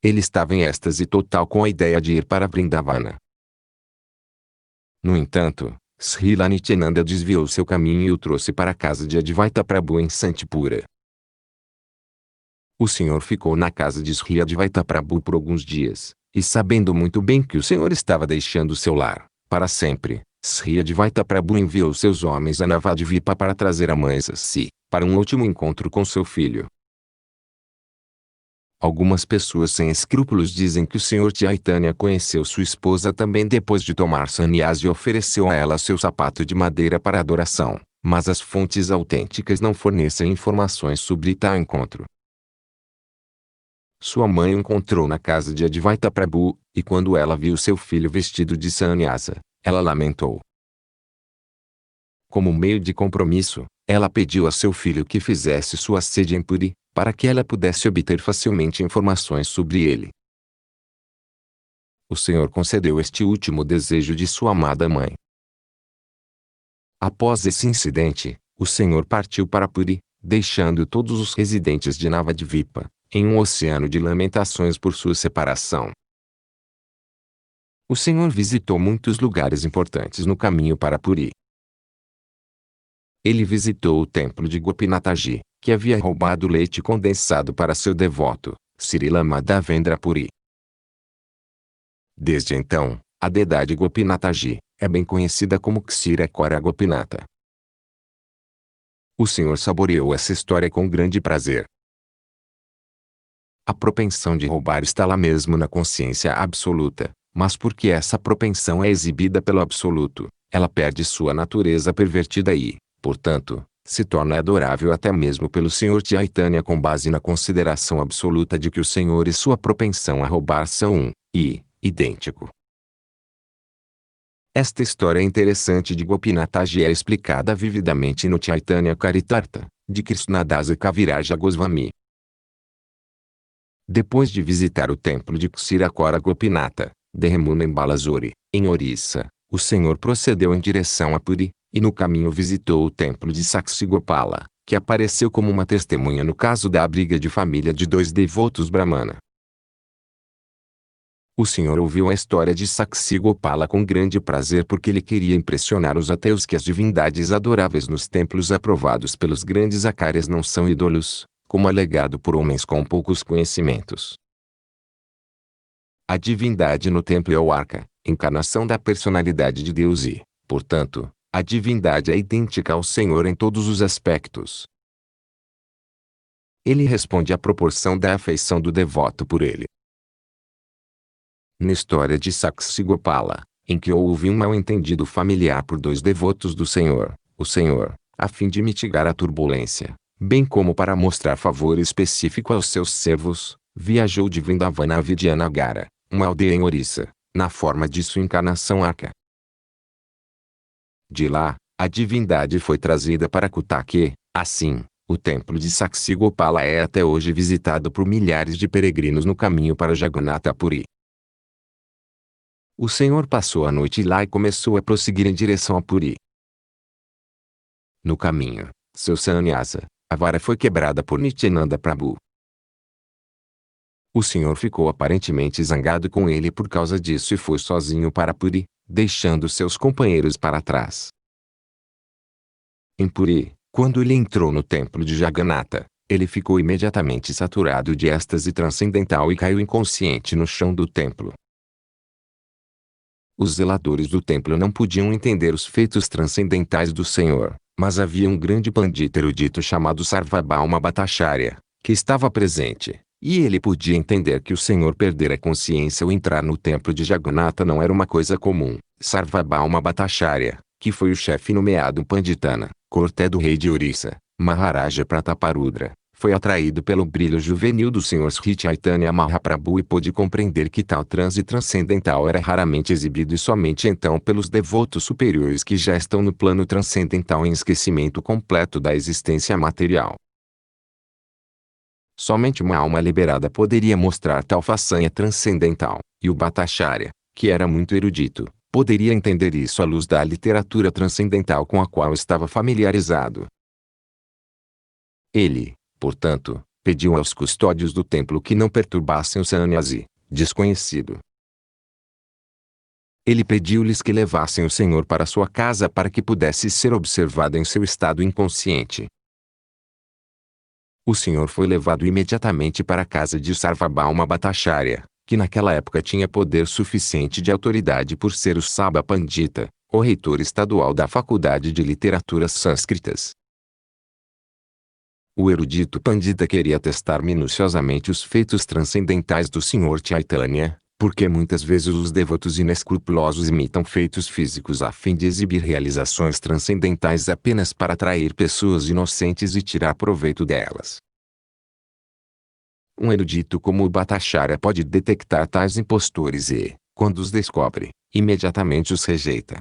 Ele estava em êxtase total com a ideia de ir para Vrindavana. No entanto, Srila Nityananda desviou seu caminho e o trouxe para a casa de Advaita Prabhu em Santipura. O Senhor ficou na casa de Sri Advaita Prabhu por alguns dias, e sabendo muito bem que o Senhor estava deixando seu lar, para sempre, Sri Advaita Prabhu enviou seus homens a Navadvipa para trazer a mãe Sasi, para um último encontro com seu filho. Algumas pessoas sem escrúpulos dizem que o Senhor Chaitanya conheceu sua esposa também depois de tomar sannyasa e ofereceu a ela seu sapato de madeira para adoração, mas as fontes autênticas não fornecem informações sobre tal encontro. Sua mãe o encontrou na casa de Advaita Prabhu, e quando ela viu seu filho vestido de sannyasa, ela lamentou. Como meio de compromisso, ela pediu a seu filho que fizesse sua sede em Puri, para que ela pudesse obter facilmente informações sobre ele. O Senhor concedeu este último desejo de sua amada mãe. Após esse incidente, o Senhor partiu para Puri, deixando todos os residentes de Navadvipa, em um oceano de lamentações por sua separação. O Senhor visitou muitos lugares importantes no caminho para Puri. Ele visitou o templo de Gopinataji, que havia roubado leite condensado para seu devoto, Srila Madhavendra Puri. Desde então, a deidade Gopinataji é bem conhecida como Kshirakora Gopinata. O Senhor saboreou essa história com grande prazer. A propensão de roubar está lá mesmo na consciência absoluta, mas porque essa propensão é exibida pelo absoluto, ela perde sua natureza pervertida e, portanto, se torna adorável até mesmo pelo Senhor Chaitanya com base na consideração absoluta de que o Senhor e sua propensão a roubar são um, e, idêntico. Esta história interessante de Gopinataji é explicada vividamente no Chaitanya Charitartha, de Krishnadasa Kaviraja Goswami. Depois de visitar o templo de Kshirakora Gopinata, de Remuna em Balasuri, em Orissa, o Senhor procedeu em direção a Puri, e no caminho visitou o templo de Saksigopala, que apareceu como uma testemunha no caso da briga de família de dois devotos Brahmana. O Senhor ouviu a história de Saksigopala com grande prazer porque ele queria impressionar os ateus que as divindades adoráveis nos templos aprovados pelos grandes acharyas não são ídolos, como alegado por homens com poucos conhecimentos. A divindade no templo é o Arca, encarnação da personalidade de Deus e, portanto, a divindade é idêntica ao Senhor em todos os aspectos. Ele responde à proporção da afeição do devoto por ele. Na história de Saksigopala, em que houve um mal-entendido familiar por dois devotos do Senhor, o Senhor, a fim de mitigar a turbulência, bem como para mostrar favor específico aos seus servos, viajou de Vrindavana a Vidyanagara, uma aldeia em Orissa, na forma de sua encarnação Arca. De lá, a divindade foi trazida para Kutake, assim, o templo de Saksigopala é até hoje visitado por milhares de peregrinos no caminho para Jagannatha Puri. O Senhor passou a noite lá e começou a prosseguir em direção a Puri. No caminho, seu sannyasa, a vara foi quebrada por Nityananda Prabhu. O Senhor ficou aparentemente zangado com ele por causa disso e foi sozinho para Puri, deixando seus companheiros para trás. Em Puri, quando ele entrou no templo de Jagannatha, ele ficou imediatamente saturado de êxtase transcendental e caiu inconsciente no chão do templo. Os zeladores do templo não podiam entender os feitos transcendentais do Senhor, mas havia um grande pandita erudito chamado Sarvabhauma Bhattacharya, que estava presente, e ele podia entender que o Senhor perdera a consciência ao entrar no templo de Jagannatha não era uma coisa comum. Sarvabhauma Bhattacharya, que foi o chefe nomeado Panditana, corté do rei de Orissa, Maharaja Prataparudra, foi atraído pelo brilho juvenil do Senhor Sri Chaitanya Mahaprabhu e pôde compreender que tal transe transcendental era raramente exibido e somente então pelos devotos superiores que já estão no plano transcendental em esquecimento completo da existência material. Somente uma alma liberada poderia mostrar tal façanha transcendental, e o Bhattacharya, que era muito erudito, poderia entender isso à luz da literatura transcendental com a qual estava familiarizado. Ele, portanto, pediu aos custódios do templo que não perturbassem o sannyasi, desconhecido. Ele pediu-lhes que levassem o Senhor para sua casa para que pudesse ser observado em seu estado inconsciente. O Senhor foi levado imediatamente para a casa de Sarvabhauma Bhattacharya, que naquela época tinha poder suficiente de autoridade por ser o Sabha Pandita, o reitor estadual da Faculdade de Literaturas Sânscritas. O erudito Pandita queria testar minuciosamente os feitos transcendentais do Senhor Chaitanya, porque muitas vezes os devotos inescrupulosos imitam feitos físicos a fim de exibir realizações transcendentais apenas para atrair pessoas inocentes e tirar proveito delas. Um erudito como o Bhattacharya pode detectar tais impostores e, quando os descobre, imediatamente os rejeita.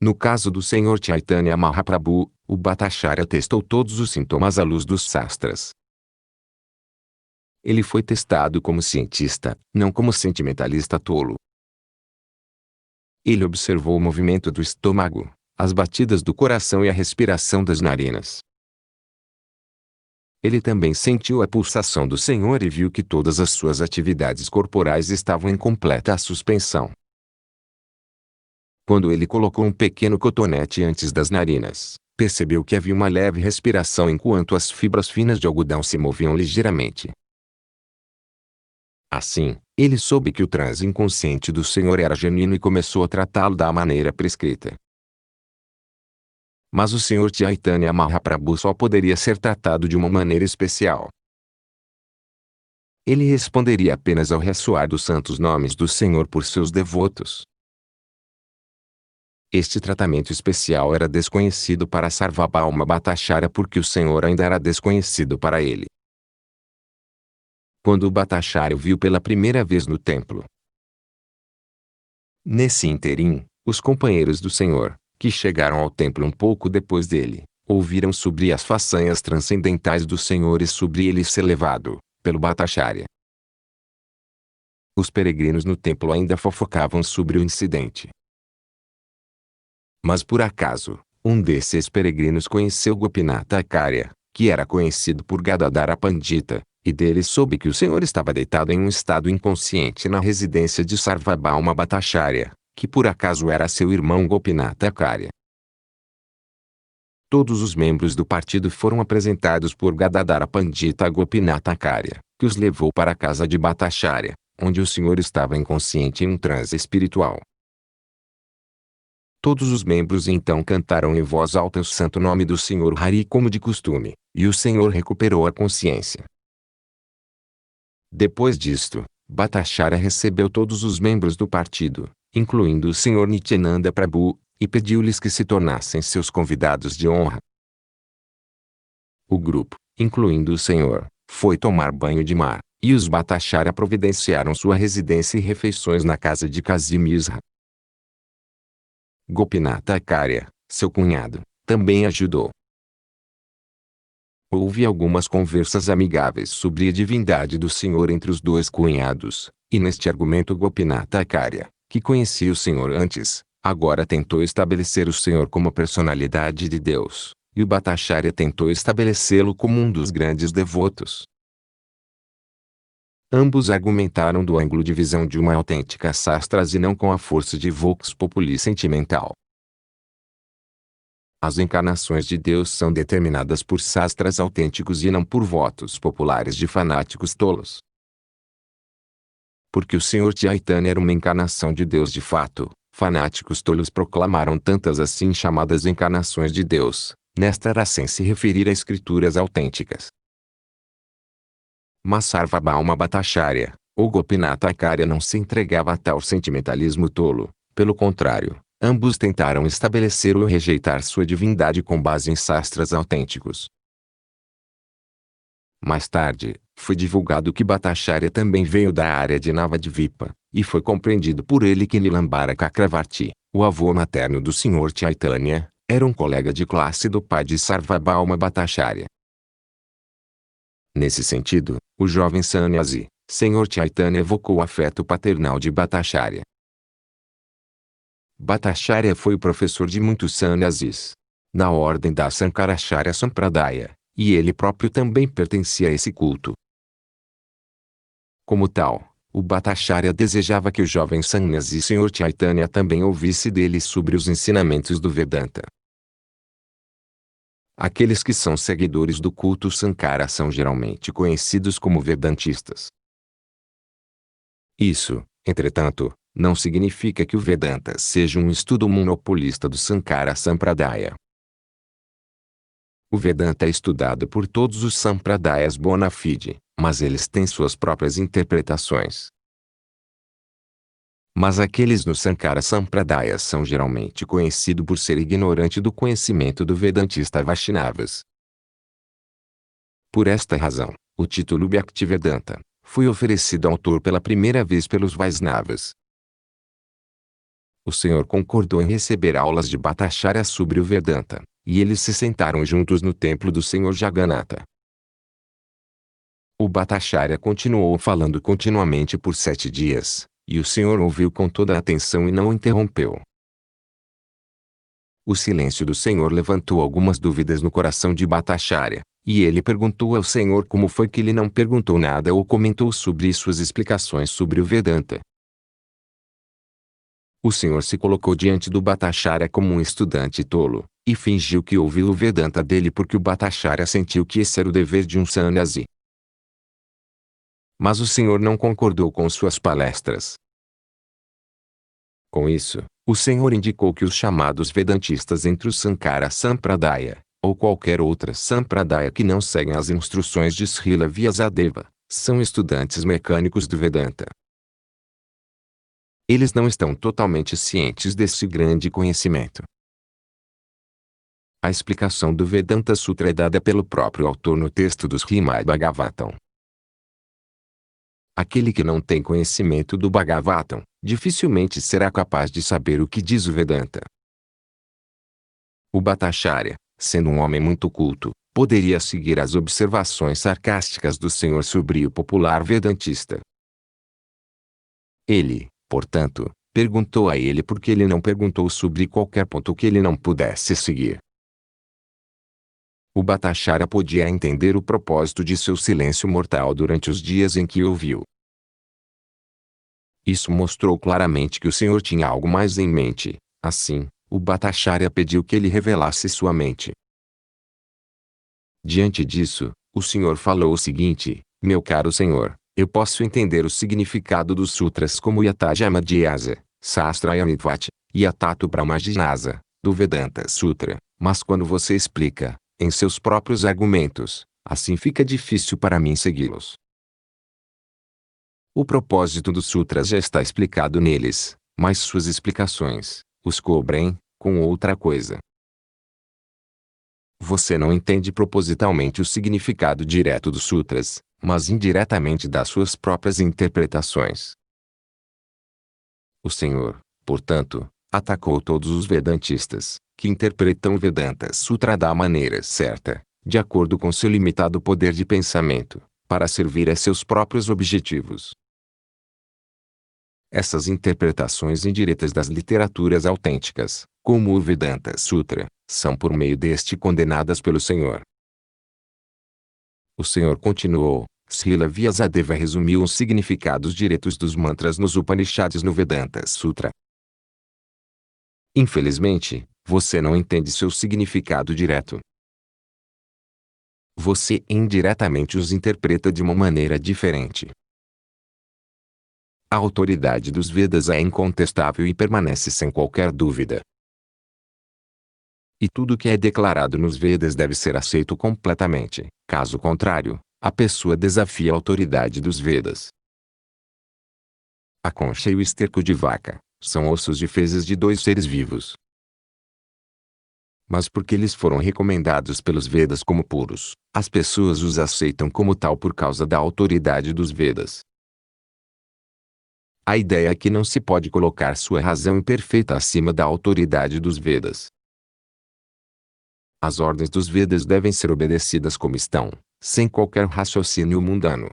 No caso do Senhor Chaitanya Mahaprabhu, o Bhattacharya testou todos os sintomas à luz dos sastras. Ele foi testado como cientista, não como sentimentalista tolo. Ele observou o movimento do estômago, as batidas do coração e a respiração das narinas. Ele também sentiu a pulsação do Senhor e viu que todas as suas atividades corporais estavam em completa suspensão. Quando ele colocou um pequeno cotonete antes das narinas, percebeu que havia uma leve respiração enquanto as fibras finas de algodão se moviam ligeiramente. Assim, ele soube que o transe inconsciente do Senhor era genuíno e começou a tratá-lo da maneira prescrita. Mas o Senhor Chaitanya Mahaprabhu só poderia ser tratado de uma maneira especial. Ele responderia apenas ao ressoar dos santos nomes do Senhor por seus devotos. Este tratamento especial era desconhecido para Sarvabhauma Bhattacharya porque o Senhor ainda era desconhecido para ele. Quando o Bhattacharya o viu pela primeira vez no templo. Nesse ínterim, os companheiros do Senhor, que chegaram ao templo um pouco depois dele, ouviram sobre as façanhas transcendentais do Senhor e sobre ele ser levado, pelo Bhattacharya. Os peregrinos no templo ainda fofocavam sobre o incidente. Mas por acaso, um desses peregrinos conheceu Gopinatha Acharya, que era conhecido por Gadadhara Pandita, e dele soube que o Senhor estava deitado em um estado inconsciente na residência de Sarvabhauma Bhattacharya, que por acaso era seu irmão Gopinatha Acharya. Todos os membros do partido foram apresentados por Gadadhara Pandita a Gopinatha Acharya, que os levou para a casa de Bhattacharya, onde o Senhor estava inconsciente em um transe espiritual. Todos os membros então cantaram em voz alta o santo nome do Senhor Hari como de costume, e o Senhor recuperou a consciência. Depois disto, Bhattacharya recebeu todos os membros do partido, incluindo o Senhor Nityananda Prabhu, e pediu-lhes que se tornassem seus convidados de honra. O grupo, incluindo o Senhor, foi tomar banho de mar, e os Bhattacharya providenciaram sua residência e refeições na casa de Kazi Misra. Gopinatha Acharya, seu cunhado, também ajudou. Houve algumas conversas amigáveis sobre a divindade do Senhor entre os dois cunhados, e neste argumento Gopinatha Acharya, que conhecia o Senhor antes, agora tentou estabelecer o Senhor como personalidade de Deus, e o Bhattacharya tentou estabelecê-lo como um dos grandes devotos. Ambos argumentaram do ângulo de visão de uma autêntica sastras e não com a força de vox populi sentimental. As encarnações de Deus são determinadas por sastras autênticos e não por votos populares de fanáticos tolos. Porque o Senhor Chaitanya era uma encarnação de Deus de fato, fanáticos tolos proclamaram tantas assim chamadas encarnações de Deus, nesta era sem se referir a escrituras autênticas. Mas Sarvabhauma Bhattacharya, ou Gopinatha Acharya não se entregava a tal sentimentalismo tolo, pelo contrário, ambos tentaram estabelecer ou rejeitar sua divindade com base em sastras autênticos. Mais tarde, foi divulgado que Bhattacharya também veio da área de Navadvipa, e foi compreendido por ele que Nilambara Chakravarti, o avô materno do Senhor Chaitanya, era um colega de classe do pai de Sarvabhauma Bhattacharya. Nesse sentido, o jovem sannyasi, Senhor Chaitanya evocou o afeto paternal de Bhattacharya. Bhattacharya foi o professor de muitos sannyasis, na ordem da Sankaracharya Sampradaya, e ele próprio também pertencia a esse culto. Como tal, o Bhattacharya desejava que o jovem sannyasi Senhor Chaitanya também ouvisse dele sobre os ensinamentos do Vedanta. Aqueles que são seguidores do culto Sankara são geralmente conhecidos como Vedantistas. Isso, entretanto, não significa que o Vedanta seja um estudo monopolista do Sankara Sampradaya. O Vedanta é estudado por todos os Sampradayas bona fide, mas eles têm suas próprias interpretações. Mas aqueles no Sankara Sampradaya são geralmente conhecidos por ser ignorante do conhecimento do Vedantista Vaishnavas. Por esta razão, o título Bhaktivedanta foi oferecido ao autor pela primeira vez pelos Vaishnavas. O Senhor concordou em receber aulas de Bhattacharya sobre o Vedanta, e eles se sentaram juntos no templo do Senhor Jagannatha. O Bhattacharya continuou falando continuamente por 7 dias, e o Senhor ouviu com toda a atenção e não o interrompeu. O silêncio do Senhor levantou algumas dúvidas no coração de Bhattacharya, E ele perguntou ao Senhor como foi que ele não perguntou nada ou comentou sobre suas explicações sobre o Vedanta. O Senhor se colocou diante do Bhattacharya como um estudante tolo, e fingiu que ouviu o Vedanta dele porque o Bhattacharya sentiu que esse era o dever de um sannyasi. Mas o Senhor não concordou com suas palestras. Com isso, o Senhor indicou que os chamados Vedantistas entre o Sankara Sampradaya, ou qualquer outra Sampradaya que não seguem as instruções de Srila Vyasadeva, são estudantes mecânicos do Vedanta. Eles não estão totalmente cientes desse grande conhecimento. A explicação do Vedanta Sutra é dada pelo próprio autor no texto do Srimad Bhagavatam. Aquele que não tem conhecimento do Bhagavatam, dificilmente será capaz de saber o que diz o Vedanta. O Bhattacharya, sendo um homem muito culto, poderia seguir as observações sarcásticas do Senhor sobre o popular vedantista. Ele, portanto, perguntou a ele por que ele não perguntou sobre qualquer ponto que ele não pudesse seguir. O Bhattacharya podia entender o propósito de seu silêncio mortal durante os dias em que ouviu. Isso mostrou claramente que o Senhor tinha algo mais em mente. Assim, o Bhattacharya pediu que ele revelasse sua mente. Diante disso, o Senhor falou o seguinte: meu caro Senhor, eu posso entender o significado dos sutras como Yatajamadhyasa, Sastrayamidvat, e Atatu Brahmajinasa, do Vedanta Sutra, mas quando você explica, em seus próprios argumentos, assim fica difícil para mim segui-los. O propósito dos sutras já está explicado neles, mas suas explicações os cobrem com outra coisa. Você não entende propositalmente o significado direto dos sutras, mas indiretamente das suas próprias interpretações. O Senhor, portanto, atacou todos os vedantistas, que interpretam o Vedanta Sutra da maneira certa, de acordo com seu limitado poder de pensamento, para servir a seus próprios objetivos. Essas interpretações indiretas das literaturas autênticas, como o Vedanta Sutra, são por meio deste condenadas pelo Senhor. O Senhor continuou: Srila Vyasadeva resumiu os significados diretos dos mantras nos Upanishads no Vedanta Sutra. Infelizmente, você não entende seu significado direto. Você indiretamente os interpreta de uma maneira diferente. A autoridade dos Vedas é incontestável e permanece sem qualquer dúvida. E tudo que é declarado nos Vedas deve ser aceito completamente, caso contrário, a pessoa desafia a autoridade dos Vedas. A concha e o esterco de vaca são ossos de fezes de dois seres vivos. Mas porque eles foram recomendados pelos Vedas como puros, as pessoas os aceitam como tal por causa da autoridade dos Vedas. A ideia é que não se pode colocar sua razão imperfeita acima da autoridade dos Vedas. As ordens dos Vedas devem ser obedecidas como estão, sem qualquer raciocínio mundano.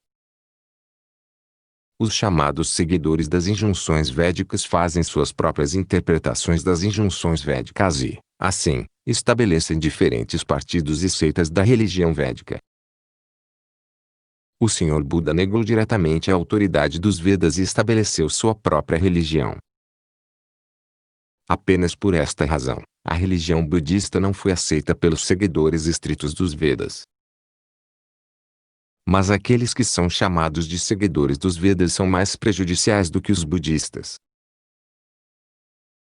Os chamados seguidores das injunções védicas fazem suas próprias interpretações das injunções védicas e, assim, estabelecem diferentes partidos e seitas da religião védica. O Senhor Buda negou diretamente a autoridade dos Vedas e estabeleceu sua própria religião. Apenas por esta razão, a religião budista não foi aceita pelos seguidores estritos dos Vedas. Mas aqueles que são chamados de seguidores dos Vedas são mais prejudiciais do que os budistas.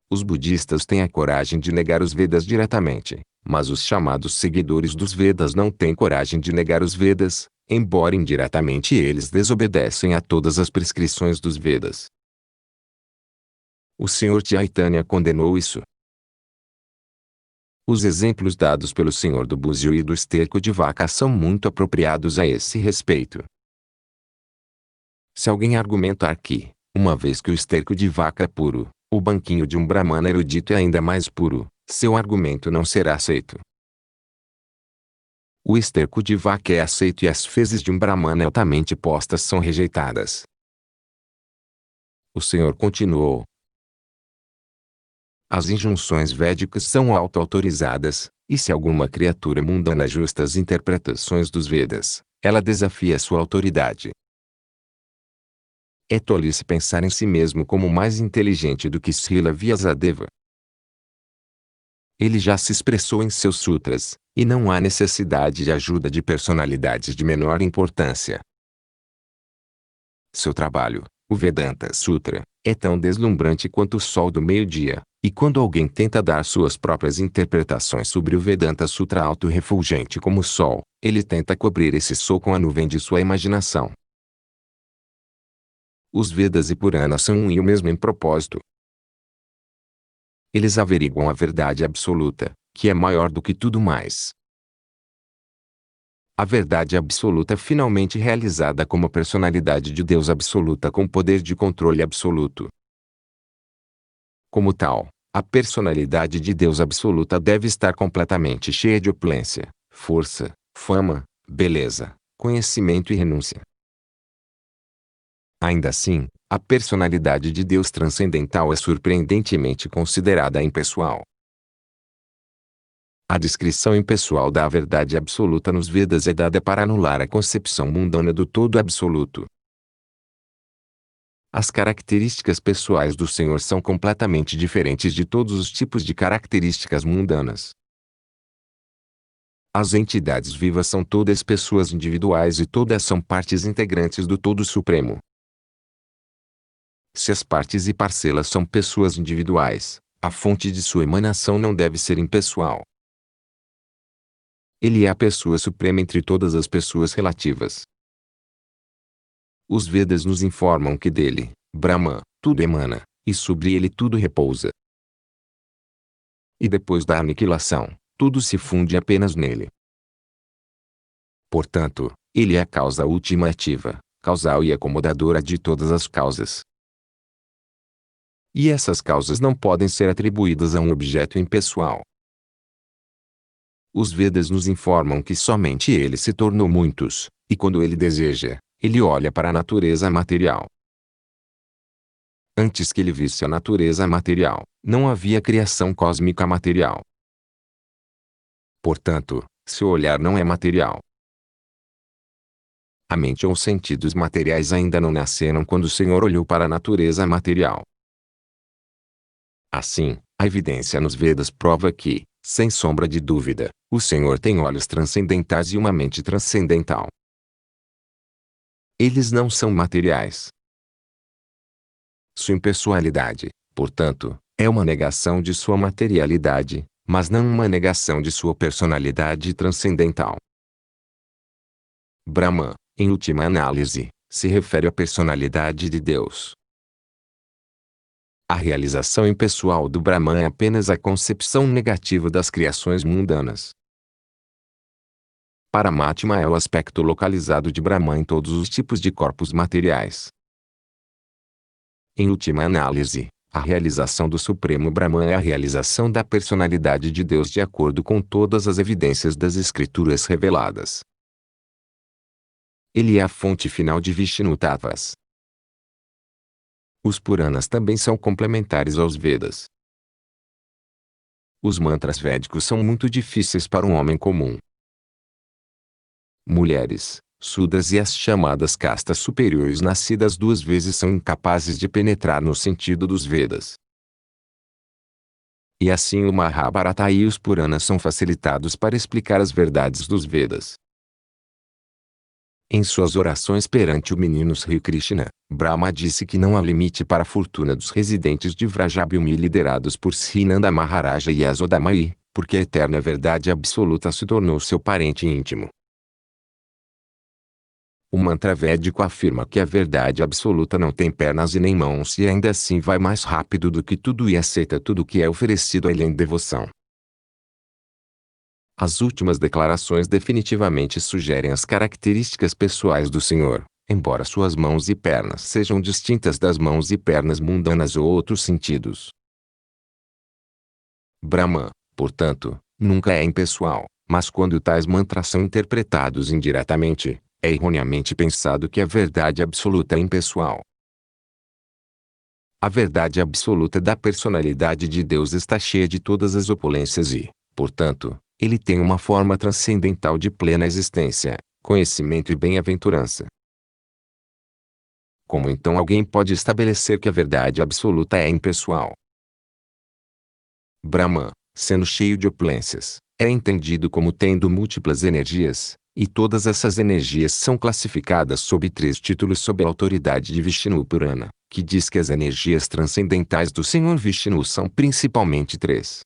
Os budistas têm a coragem de negar os Vedas diretamente, mas os chamados seguidores dos Vedas não têm coragem de negar os Vedas, embora indiretamente eles desobedecem a todas as prescrições dos Vedas. O Senhor Chaitanya condenou isso. Os exemplos dados pelo Senhor do búzio e do esterco de vaca são muito apropriados a esse respeito. Se alguém argumentar que, uma vez que o esterco de vaca é puro, o banquinho de um Brahmana erudito é ainda mais puro, seu argumento não será aceito. O esterco de vaca é aceito e as fezes de um Brahmana altamente postas são rejeitadas. O Senhor continuou: As injunções védicas são auto-autorizadas, e se alguma criatura mundana ajusta as interpretações dos Vedas, ela desafia sua autoridade. É tolice pensar em si mesmo como mais inteligente do que Srila Vyasadeva. Ele já se expressou em seus sutras, e não há necessidade de ajuda de personalidades de menor importância. Seu trabalho, o Vedanta Sutra, é tão deslumbrante quanto o sol do meio-dia, e quando alguém tenta dar suas próprias interpretações sobre o Vedanta Sutra auto-refulgente como o sol, ele tenta cobrir esse sol com a nuvem de sua imaginação. Os Vedas e Puranas são um e o mesmo em propósito. Eles averiguam a verdade absoluta, que é maior do que tudo mais. A verdade absoluta é finalmente realizada como personalidade de Deus absoluta com poder de controle absoluto. Como tal, a personalidade de Deus absoluta deve estar completamente cheia de opulência, força, fama, beleza, conhecimento e renúncia. Ainda assim, a personalidade de Deus transcendental é surpreendentemente considerada impessoal. A descrição impessoal da verdade absoluta nos Vedas é dada para anular a concepção mundana do todo absoluto. As características pessoais do Senhor são completamente diferentes de todos os tipos de características mundanas. As entidades vivas são todas pessoas individuais e todas são partes integrantes do Todo Supremo. Se as partes e parcelas são pessoas individuais, a fonte de sua emanação não deve ser impessoal. Ele é a pessoa suprema entre todas as pessoas relativas. Os Vedas nos informam que dele, Brahma, tudo emana, e sobre ele tudo repousa. E depois da aniquilação, tudo se funde apenas nele. Portanto, ele é a causa última ativa, causal e acomodadora de todas as causas. E essas causas não podem ser atribuídas a um objeto impessoal. Os Vedas nos informam que somente ele se tornou muitos, e quando ele deseja, ele olha para a natureza material. Antes que ele visse a natureza material, não havia criação cósmica material. Portanto, seu olhar não é material. A mente ou os sentidos materiais ainda não nasceram quando o Senhor olhou para a natureza material. Assim, a evidência nos Vedas prova que, sem sombra de dúvida, o Senhor tem olhos transcendentais e uma mente transcendental. Eles não são materiais. Sua impessoalidade, portanto, é uma negação de sua materialidade, mas não uma negação de sua personalidade transcendental. Brahman, em última análise, se refere à personalidade de Deus. A realização impessoal do Brahman é apenas a concepção negativa das criações mundanas. Paramatma é o aspecto localizado de Brahman em todos os tipos de corpos materiais. Em última análise, a realização do Supremo Brahman é a realização da personalidade de Deus de acordo com todas as evidências das Escrituras reveladas. Ele é a fonte final de Vishnu Tattvas. Os Puranas também são complementares aos Vedas. Os mantras védicos são muito difíceis para um homem comum. Mulheres, Sudras e as chamadas castas superiores nascidas duas vezes são incapazes de penetrar no sentido dos Vedas. E assim o Mahabharata e os Puranas são facilitados para explicar as verdades dos Vedas. Em suas orações perante o menino Sri Krishna, Brahma disse que não há limite para a fortuna dos residentes de Vrajabhumi liderados por Srinanda Maharaja e Yasodamai, porque a eterna verdade absoluta se tornou seu parente íntimo. O mantra védico afirma que a verdade absoluta não tem pernas e nem mãos e ainda assim vai mais rápido do que tudo e aceita tudo que é oferecido a ele em devoção. As últimas declarações definitivamente sugerem as características pessoais do Senhor, embora suas mãos e pernas sejam distintas das mãos e pernas mundanas ou outros sentidos. Brahman, portanto, nunca é impessoal, mas quando tais mantras são interpretados indiretamente, é erroneamente pensado que a verdade absoluta é impessoal. A verdade absoluta da personalidade de Deus está cheia de todas as opulências e, portanto, ele tem uma forma transcendental de plena existência, conhecimento e bem-aventurança. Como então alguém pode estabelecer que a verdade absoluta é impessoal? Brahman, sendo cheio de opulências, é entendido como tendo múltiplas energias, e todas essas energias são classificadas sob 3 títulos sob a autoridade de Vishnu Purana, que diz que as energias transcendentais do Senhor Vishnu são principalmente 3.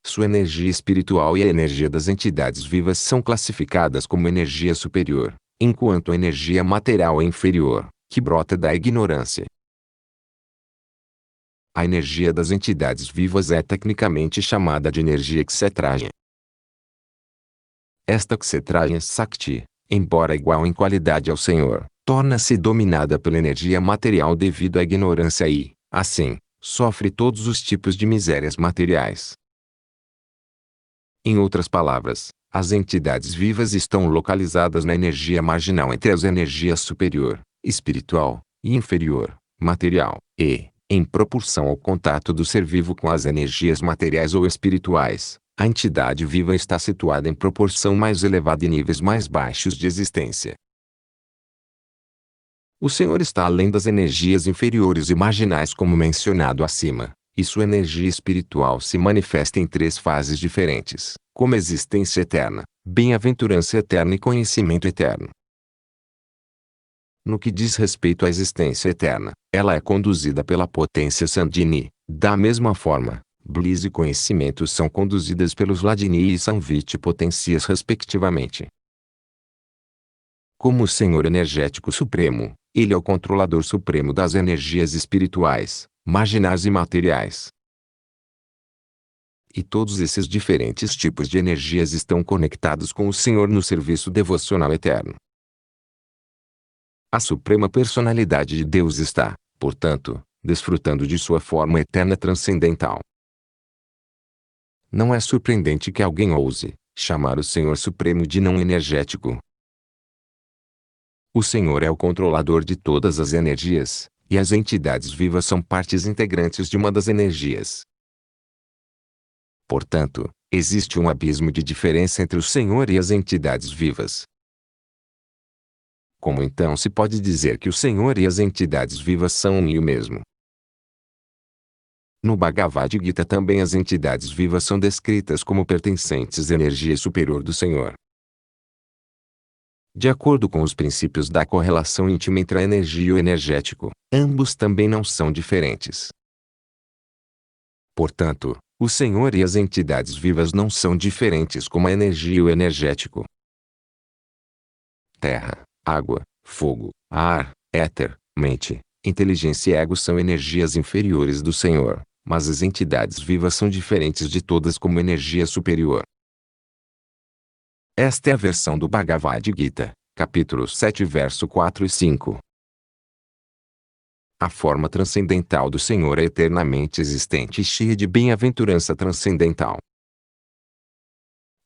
Sua energia espiritual e a energia das entidades vivas são classificadas como energia superior, enquanto a energia material é inferior, que brota da ignorância. A energia das entidades vivas é tecnicamente chamada de energia Kshetraya. Esta Kshetraya Sakti, embora igual em qualidade ao Senhor, torna-se dominada pela energia material devido à ignorância e, assim, sofre todos os tipos de misérias materiais. Em outras palavras, as entidades vivas estão localizadas na energia marginal entre as energias superior, espiritual, e inferior, material, e, em proporção ao contato do ser vivo com as energias materiais ou espirituais, a entidade viva está situada em proporção mais elevada e níveis mais baixos de existência. O Senhor está além das energias inferiores e marginais como mencionado acima, e sua energia espiritual se manifesta em 3 fases diferentes, como existência eterna, bem-aventurança eterna e conhecimento eterno. No que diz respeito à existência eterna, ela é conduzida pela potência Sandini. Da mesma forma, Bliss e conhecimento são conduzidas pelos Ladini e Samviti potências respectivamente. Como o Senhor energético supremo, ele é o controlador supremo das energias espirituais, marginais e materiais. E todos esses diferentes tipos de energias estão conectados com o Senhor no serviço devocional eterno. A Suprema Personalidade de Deus está, portanto, desfrutando de sua forma eterna transcendental. Não é surpreendente que alguém ouse chamar o Senhor Supremo de não energético. O Senhor é o controlador de todas as energias, e as entidades vivas são partes integrantes de uma das energias. Portanto, existe um abismo de diferença entre o Senhor e as entidades vivas. Como então se pode dizer que o Senhor e as entidades vivas são um e o mesmo? No Bhagavad Gita também as entidades vivas são descritas como pertencentes à energia superior do Senhor. De acordo com os princípios da correlação íntima entre a energia e o energético, ambos também não são diferentes. Portanto, o Senhor e as entidades vivas não são diferentes como a energia e o energético. Terra, água, fogo, ar, éter, mente, inteligência e ego são energias inferiores do Senhor, mas as entidades vivas são diferentes de todas como energia superior. Esta é a versão do Bhagavad Gita, capítulo 7 verso 4 e 5. A forma transcendental do Senhor é eternamente existente e cheia de bem-aventurança transcendental.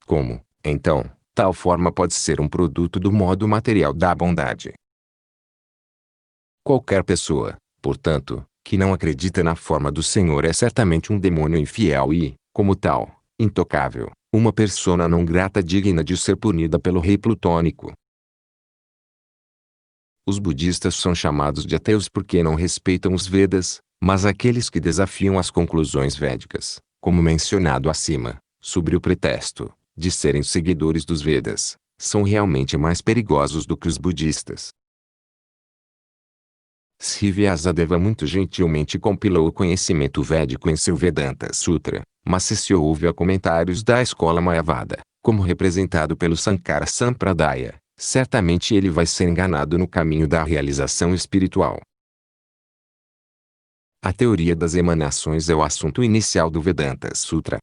Como, então, tal forma pode ser um produto do modo material da bondade? Qualquer pessoa, portanto, que não acredita na forma do Senhor é certamente um demônio infiel e, como tal, intocável, uma persona não grata digna de ser punida pelo rei plutônico. Os budistas são chamados de ateus porque não respeitam os Vedas, mas aqueles que desafiam as conclusões védicas, como mencionado acima, sob o pretexto de serem seguidores dos Vedas, são realmente mais perigosos do que os budistas. Sri Vyasadeva muito gentilmente compilou o conhecimento védico em seu Vedanta Sutra, mas se ouve a comentários da escola Mayavada, como representado pelo Sankara Sampradaya, certamente ele vai ser enganado no caminho da realização espiritual. A teoria das emanações é o assunto inicial do Vedanta Sutra.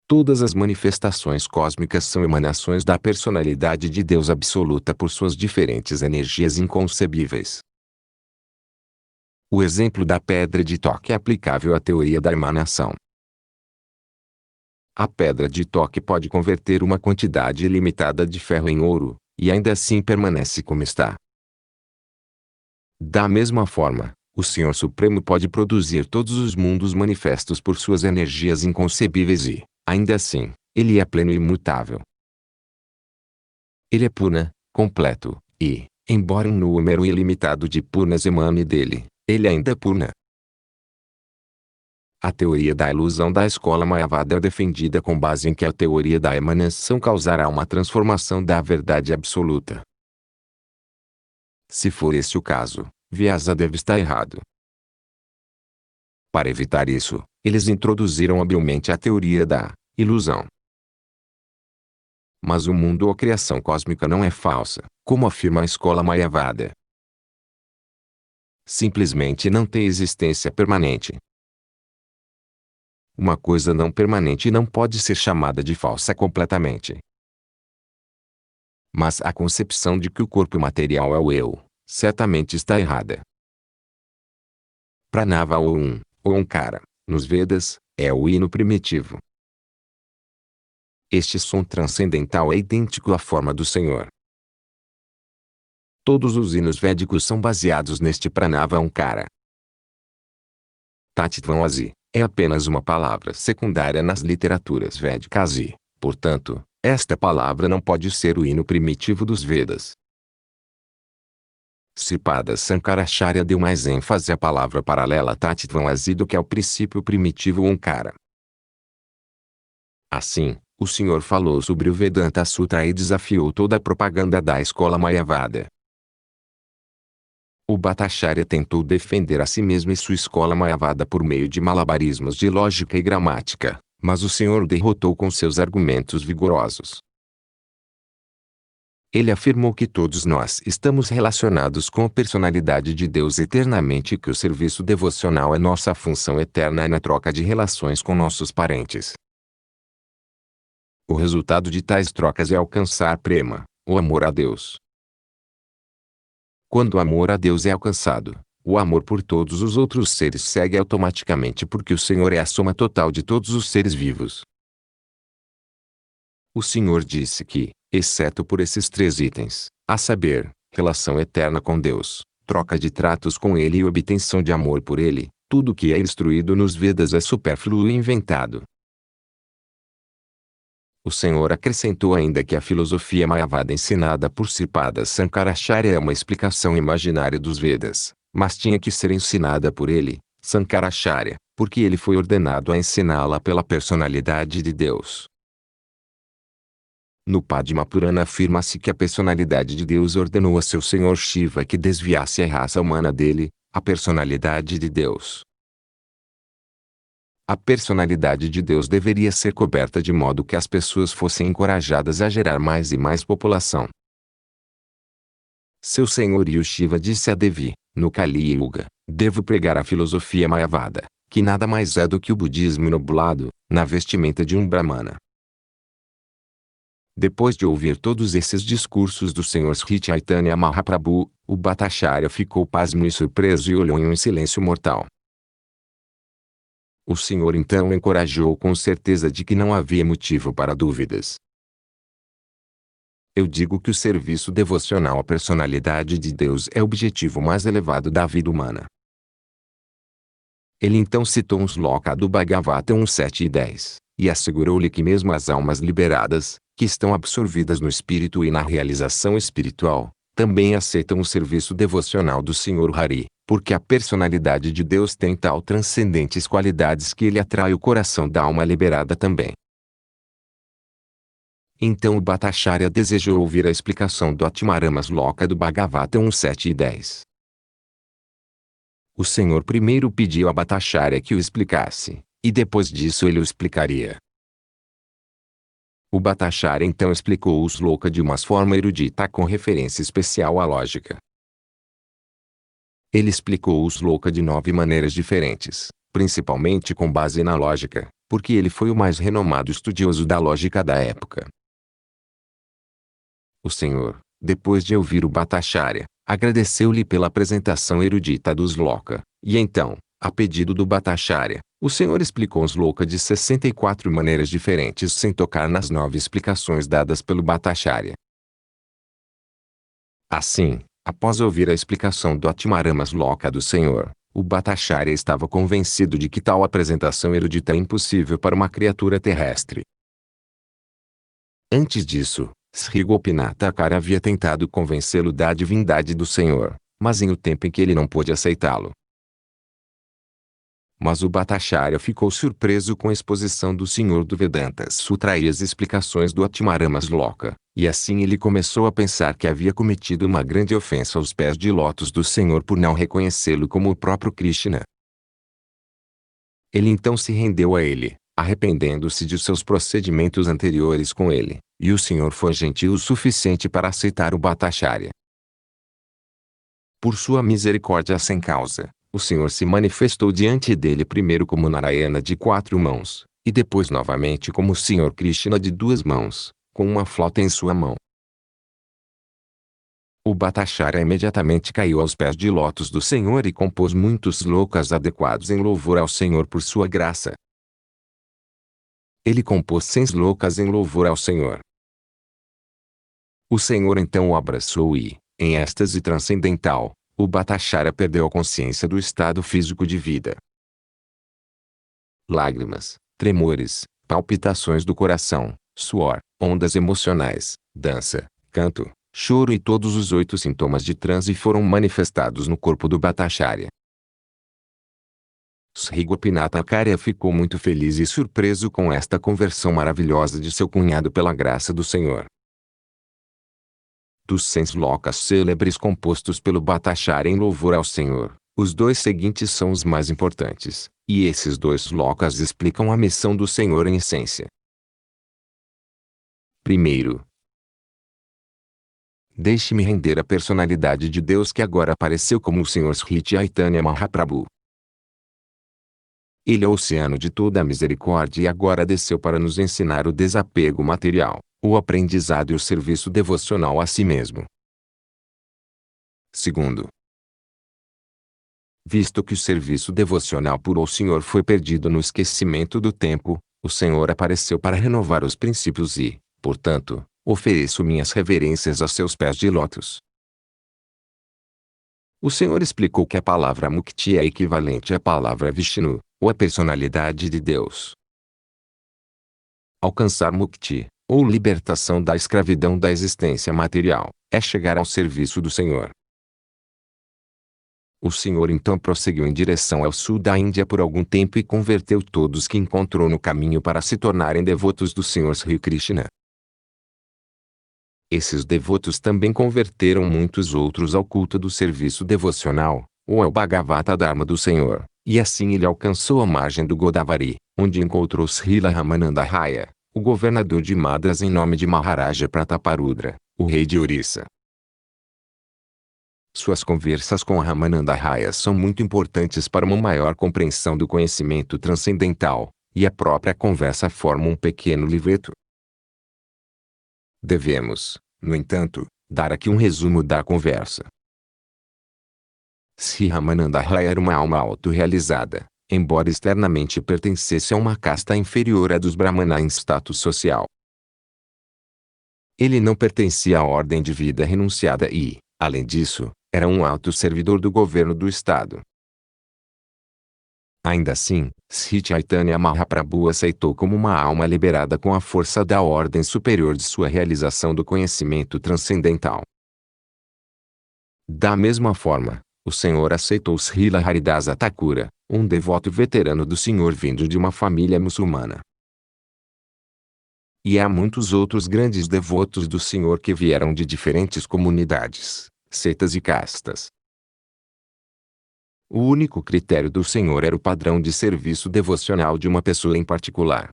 Todas as manifestações cósmicas são emanações da personalidade de Deus absoluta por suas diferentes energias inconcebíveis. O exemplo da pedra de toque é aplicável à teoria da emanação. A pedra de toque pode converter uma quantidade ilimitada de ferro em ouro, e ainda assim permanece como está. Da mesma forma, o Senhor Supremo pode produzir todos os mundos manifestos por suas energias inconcebíveis e, ainda assim, ele é pleno e imutável. Ele é Purna, completo, e, embora um número ilimitado de Purnas emane dele, ele ainda é Purna. A teoria da ilusão da escola Mayavada é defendida com base em que a teoria da emanação causará uma transformação da verdade absoluta. Se for esse o caso, Vyasadeva está errado. Para evitar isso, eles introduziram habilmente a teoria da ilusão. Mas o mundo ou criação cósmica não é falsa, como afirma a escola Mayavada. Simplesmente não tem existência permanente. Uma coisa não permanente não pode ser chamada de falsa completamente. Mas a concepção de que o corpo material é o eu, certamente está errada. Pranava ou Onkara, nos Vedas, é o hino primitivo. Este som transcendental é idêntico à forma do Senhor. Todos os hinos védicos são baseados neste Pranava Onkara. Tattvamasi é apenas uma palavra secundária nas literaturas védicas e, portanto, esta palavra não pode ser o hino primitivo dos Vedas. Sripada Sankaracharya deu mais ênfase à palavra paralela Tattvamasi do que ao princípio primitivo Onkara. Assim, o Senhor falou sobre o Vedanta Sutra e desafiou toda a propaganda da escola Mayavada. O Bhattacharya tentou defender a si mesmo e sua escola Mayavada por meio de malabarismos de lógica e gramática, mas o Senhor o derrotou com seus argumentos vigorosos. Ele afirmou que todos nós estamos relacionados com a personalidade de Deus eternamente e que o serviço devocional é nossa função eterna na troca de relações com nossos parentes. O resultado de tais trocas é alcançar prema, o amor a Deus. Quando o amor a Deus é alcançado, o amor por todos os outros seres segue automaticamente porque o Senhor é a soma total de todos os seres vivos. O Senhor disse que, exceto por esses 3 itens, a saber, relação eterna com Deus, troca de tratos com Ele e obtenção de amor por Ele, tudo que é instruído nos Vedas é supérfluo e inventado. O Senhor acrescentou ainda que a filosofia Mayavada ensinada por Sripada Sankaracharya é uma explicação imaginária dos Vedas, mas tinha que ser ensinada por ele, Sankaracharya, porque ele foi ordenado a ensiná-la pela personalidade de Deus. No Padma Purana afirma-se que a personalidade de Deus ordenou a seu Senhor Shiva que desviasse a raça humana dele, a personalidade de Deus. A personalidade de Deus deveria ser coberta de modo que as pessoas fossem encorajadas a gerar mais e mais população. Seu senhorio Shiva disse a Devi, no Kali Yuga, devo pregar a filosofia Mayavada, que nada mais é do que o budismo nublado, na vestimenta de um brahmana. Depois de ouvir todos esses discursos do Senhor Sri Chaitanya Mahaprabhu, o Bhattacharya ficou pasmo e surpreso e olhou em um silêncio mortal. O Senhor então o encorajou com certeza de que não havia motivo para dúvidas. Eu digo que o serviço devocional à personalidade de Deus é o objetivo mais elevado da vida humana. Ele então citou um sloka do Bhagavata 1.7 e 10, e assegurou-lhe que mesmo as almas liberadas, que estão absorvidas no espírito e na realização espiritual, também aceitam o serviço devocional do Senhor Hari, porque a personalidade de Deus tem tal transcendentes qualidades que ele atrai o coração da alma liberada também. Então o Bhattacharya desejou ouvir a explicação do Atmarama Sloka do Bhagavata 1.7 e 10. O Senhor primeiro pediu a Bhattacharya que o explicasse, e depois disso ele o explicaria. O Bhattacharya então explicou o sloka de uma forma erudita com referência especial à lógica. Ele explicou o sloka de 9 maneiras diferentes, principalmente com base na lógica, porque ele foi o mais renomado estudioso da lógica da época. O Senhor, depois de ouvir o Bhattacharya, agradeceu-lhe pela apresentação erudita do sloka, e então, a pedido do Bhattacharya, o Senhor explicou o sloka de 64 maneiras diferentes sem tocar nas 9 explicações dadas pelo Bhattacharya. Assim, Após ouvir a explicação do Atmarama-sloka do Senhor, o Bhattacharya estava convencido de que tal apresentação erudita é impossível para uma criatura terrestre. Antes disso, Sri Gopinatha Acharya havia tentado convencê-lo da divindade do Senhor, mas em o tempo em que ele não pôde aceitá-lo. Mas o Bhattacharya ficou surpreso com a exposição do Senhor do Vedanta Sutra e as explicações do Atmarama-sloka, e assim ele começou a pensar que havia cometido uma grande ofensa aos pés de lótus do Senhor por não reconhecê-lo como o próprio Krishna. Ele então se rendeu a ele, arrependendo-se de seus procedimentos anteriores com ele, e o Senhor foi gentil o suficiente para aceitar o Bhattacharya. Por sua misericórdia sem causa, o Senhor se manifestou diante dele primeiro como Narayana de 4 mãos, e depois novamente como o Senhor Krishna de 2 mãos, com uma flauta em sua mão. O Bhattacharya imediatamente caiu aos pés de lótus do Senhor e compôs muitos slokas adequados em louvor ao Senhor por sua graça. Ele compôs 100 slokas em louvor ao Senhor. O Senhor então o abraçou e, em êxtase transcendental, o Bhattacharya perdeu a consciência do estado físico de vida. Lágrimas, tremores, palpitações do coração, suor, ondas emocionais, dança, canto, choro e todos os 8 sintomas de transe foram manifestados no corpo do Bhattacharya. Sri Gopinatha Acharya ficou muito feliz e surpreso com esta conversão maravilhosa de seu cunhado pela graça do Senhor. Dos 100 slokas célebres compostos pelo Bhattacharya em louvor ao Senhor, os 2 seguintes são os mais importantes, e esses 2 slokas explicam a missão do Senhor em essência. Primeiro, deixe-me render a personalidade de Deus que agora apareceu como o Senhor Sri Chaitanya Mahaprabhu. Ele é o oceano de toda a misericórdia e agora desceu para nos ensinar o desapego material, o aprendizado e o serviço devocional a si mesmo. Segundo, visto que o serviço devocional por ao Senhor foi perdido no esquecimento do tempo, o Senhor apareceu para renovar os princípios e, portanto, ofereço minhas reverências a seus pés de lótus. O Senhor explicou que a palavra Mukti é equivalente à palavra Vishnu, ou a personalidade de Deus. Alcançar Mukti, ou libertação da escravidão da existência material, é chegar ao serviço do Senhor. O Senhor então prosseguiu em direção ao sul da Índia por algum tempo e converteu todos que encontrou no caminho para se tornarem devotos do Senhor Sri Krishna. Esses devotos também converteram muitos outros ao culto do serviço devocional, ou ao Bhagavata Dharma do Senhor, e assim ele alcançou a margem do Godavari, onde encontrou Srila Ramananda Raya, o governador de Madras em nome de Maharaja Prataparudra, o rei de Orissa. Suas conversas com Ramananda Raya são muito importantes para uma maior compreensão do conhecimento transcendental, e a própria conversa forma um pequeno livreto. Devemos, no entanto, dar aqui um resumo da conversa. Sri Ramananda Raya era uma alma autorrealizada, embora externamente pertencesse a uma casta inferior à dos Brahmana em status social. Ele não pertencia à ordem de vida renunciada e, além disso, era um alto servidor do governo do estado. Ainda assim, Sri Chaitanya Mahaprabhu aceitou como uma alma liberada com a força da ordem superior de sua realização do conhecimento transcendental. Da mesma forma, o Senhor aceitou Srila Haridasa Thakura, um devoto veterano do Senhor vindo de uma família muçulmana. E há muitos outros grandes devotos do Senhor que vieram de diferentes comunidades, seitas e castas. O único critério do Senhor era o padrão de serviço devocional de uma pessoa em particular.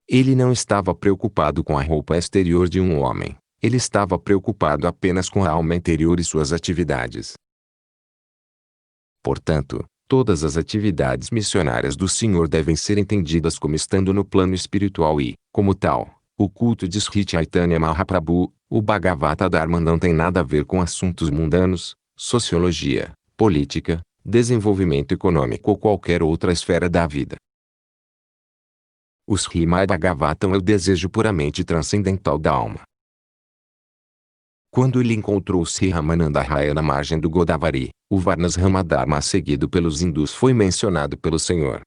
Ele não estava preocupado com a roupa exterior de um homem, ele estava preocupado apenas com a alma interior e suas atividades. Portanto, todas as atividades missionárias do Senhor devem ser entendidas como estando no plano espiritual e, como tal, o culto de Sri Chaitanya Mahaprabhu, o Bhagavata Dharma não tem nada a ver com assuntos mundanos, sociologia, política, desenvolvimento econômico ou qualquer outra esfera da vida. O Srimad Bhagavatam é o desejo puramente transcendental da alma. Quando ele encontrou Sri Ramananda Raya na margem do Godavari, o Varnas Ramadharma seguido pelos hindus foi mencionado pelo Senhor.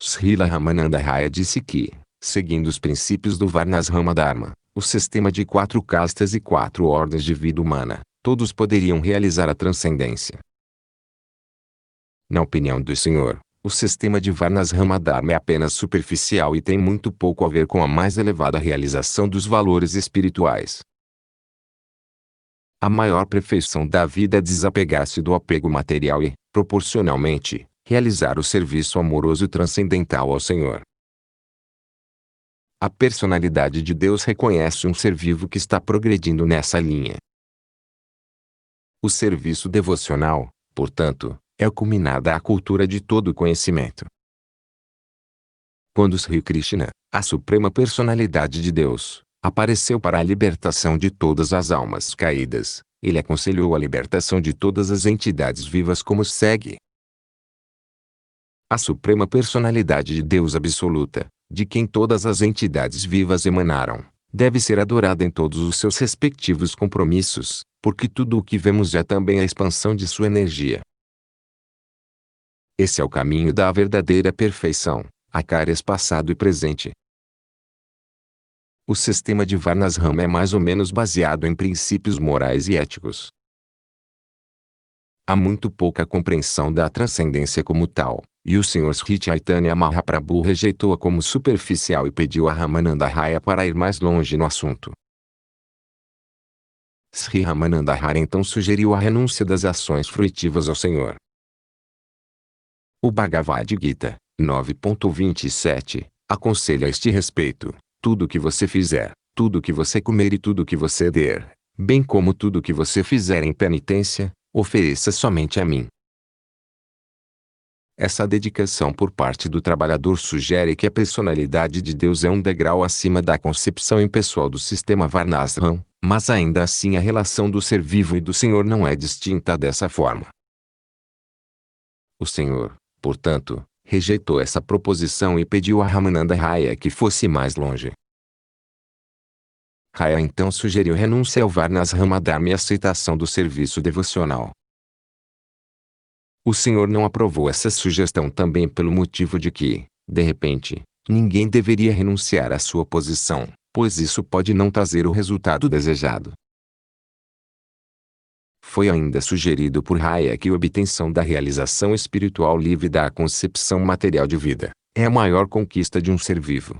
Srila Ramananda Raya disse que, seguindo os princípios do Varnas Ramadharma, o sistema de 4 castas e 4 ordens de vida humana, todos poderiam realizar a transcendência. Na opinião do Senhor, o sistema de Varnas Ramadharma é apenas superficial e tem muito pouco a ver com a mais elevada realização dos valores espirituais. A maior perfeição da vida é desapegar-se do apego material e, proporcionalmente, realizar o serviço amoroso e transcendental ao Senhor. A personalidade de Deus reconhece um ser vivo que está progredindo nessa linha. O serviço devocional, portanto, é culminada a cultura de todo o conhecimento. Quando Sri Krishna, a Suprema Personalidade de Deus, apareceu para a libertação de todas as almas caídas, ele aconselhou a libertação de todas as entidades vivas como segue. A Suprema Personalidade de Deus Absoluta, de quem todas as entidades vivas emanaram, deve ser adorada em todos os seus respectivos compromissos, porque tudo o que vemos é também a expansão de sua energia. Esse é o caminho da verdadeira perfeição, Acharyas passado e presente. O sistema de Varnasrama é mais ou menos baseado em princípios morais e éticos. Há muito pouca compreensão da transcendência como tal, e o Sr. Sri Chaitanya Mahaprabhu rejeitou-a como superficial e pediu a Ramananda Raya para ir mais longe no assunto. Sri Ramananda Raya então sugeriu a renúncia das ações fruitivas ao Senhor. O Bhagavad Gita, 9.27, aconselha a este respeito: tudo que você fizer, tudo que você comer e tudo que você der, bem como tudo que você fizer em penitência, ofereça somente a mim. Essa dedicação por parte do trabalhador sugere que a personalidade de Deus é um degrau acima da concepção impessoal do sistema Varnashram, mas ainda assim a relação do ser vivo e do Senhor não é distinta dessa forma. O Senhor, portanto, rejeitou essa proposição e pediu a Ramananda Raya que fosse mais longe. Raya então sugeriu renúncia ao Varnasrama Dharma e aceitação do serviço devocional. O Senhor não aprovou essa sugestão também pelo motivo de que, de repente, ninguém deveria renunciar à sua posição, pois isso pode não trazer o resultado desejado. Foi ainda sugerido por Raya que a obtenção da realização espiritual livre da concepção material de vida é a maior conquista de um ser vivo.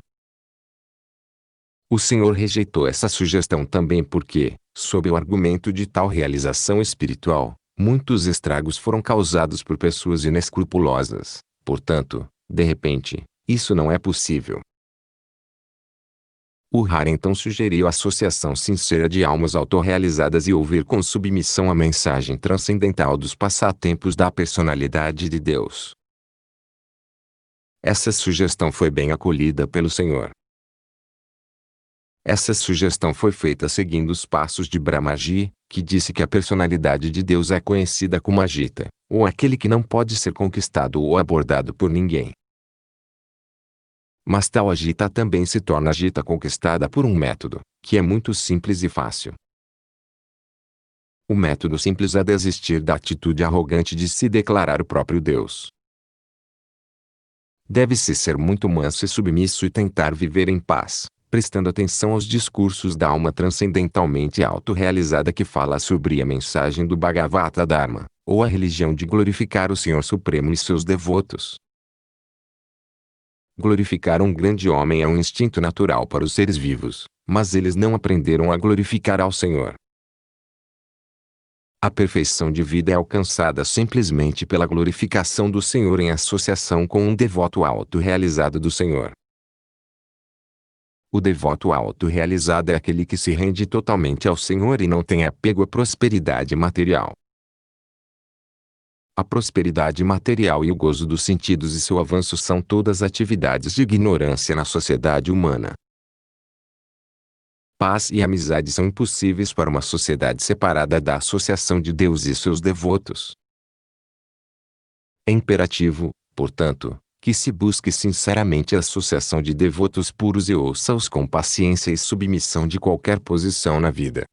O Senhor rejeitou essa sugestão também porque, sob o argumento de tal realização espiritual, muitos estragos foram causados por pessoas inescrupulosas, portanto, de repente, isso não é possível. O Raya então sugeriu a associação sincera de almas autorrealizadas e ouvir com submissão a mensagem transcendental dos passatempos da personalidade de Deus. Essa sugestão foi bem acolhida pelo Senhor. Essa sugestão foi feita seguindo os passos de Brahmaji, que disse que a personalidade de Deus é conhecida como Agita, ou aquele que não pode ser conquistado ou abordado por ninguém. Mas tal Agita também se torna Agita conquistada por um método, que é muito simples e fácil. O método simples é desistir da atitude arrogante de se declarar o próprio Deus. Deve-se ser muito manso e submisso e tentar viver em paz, prestando atenção aos discursos da alma transcendentalmente autorrealizada que fala sobre a mensagem do Bhagavata Dharma, ou a religião de glorificar o Senhor Supremo e seus devotos. Glorificar um grande homem é um instinto natural para os seres vivos, mas eles não aprenderam a glorificar ao Senhor. A perfeição de vida é alcançada simplesmente pela glorificação do Senhor em associação com um devoto autorrealizado do Senhor. O devoto autorrealizado é aquele que se rende totalmente ao Senhor e não tem apego à prosperidade material. A prosperidade material e o gozo dos sentidos e seu avanço são todas atividades de ignorância na sociedade humana. Paz e amizade são impossíveis para uma sociedade separada da associação de Deus e seus devotos. É imperativo, portanto, que se busque sinceramente a associação de devotos puros e ouça-os com paciência e submissão de qualquer posição na vida.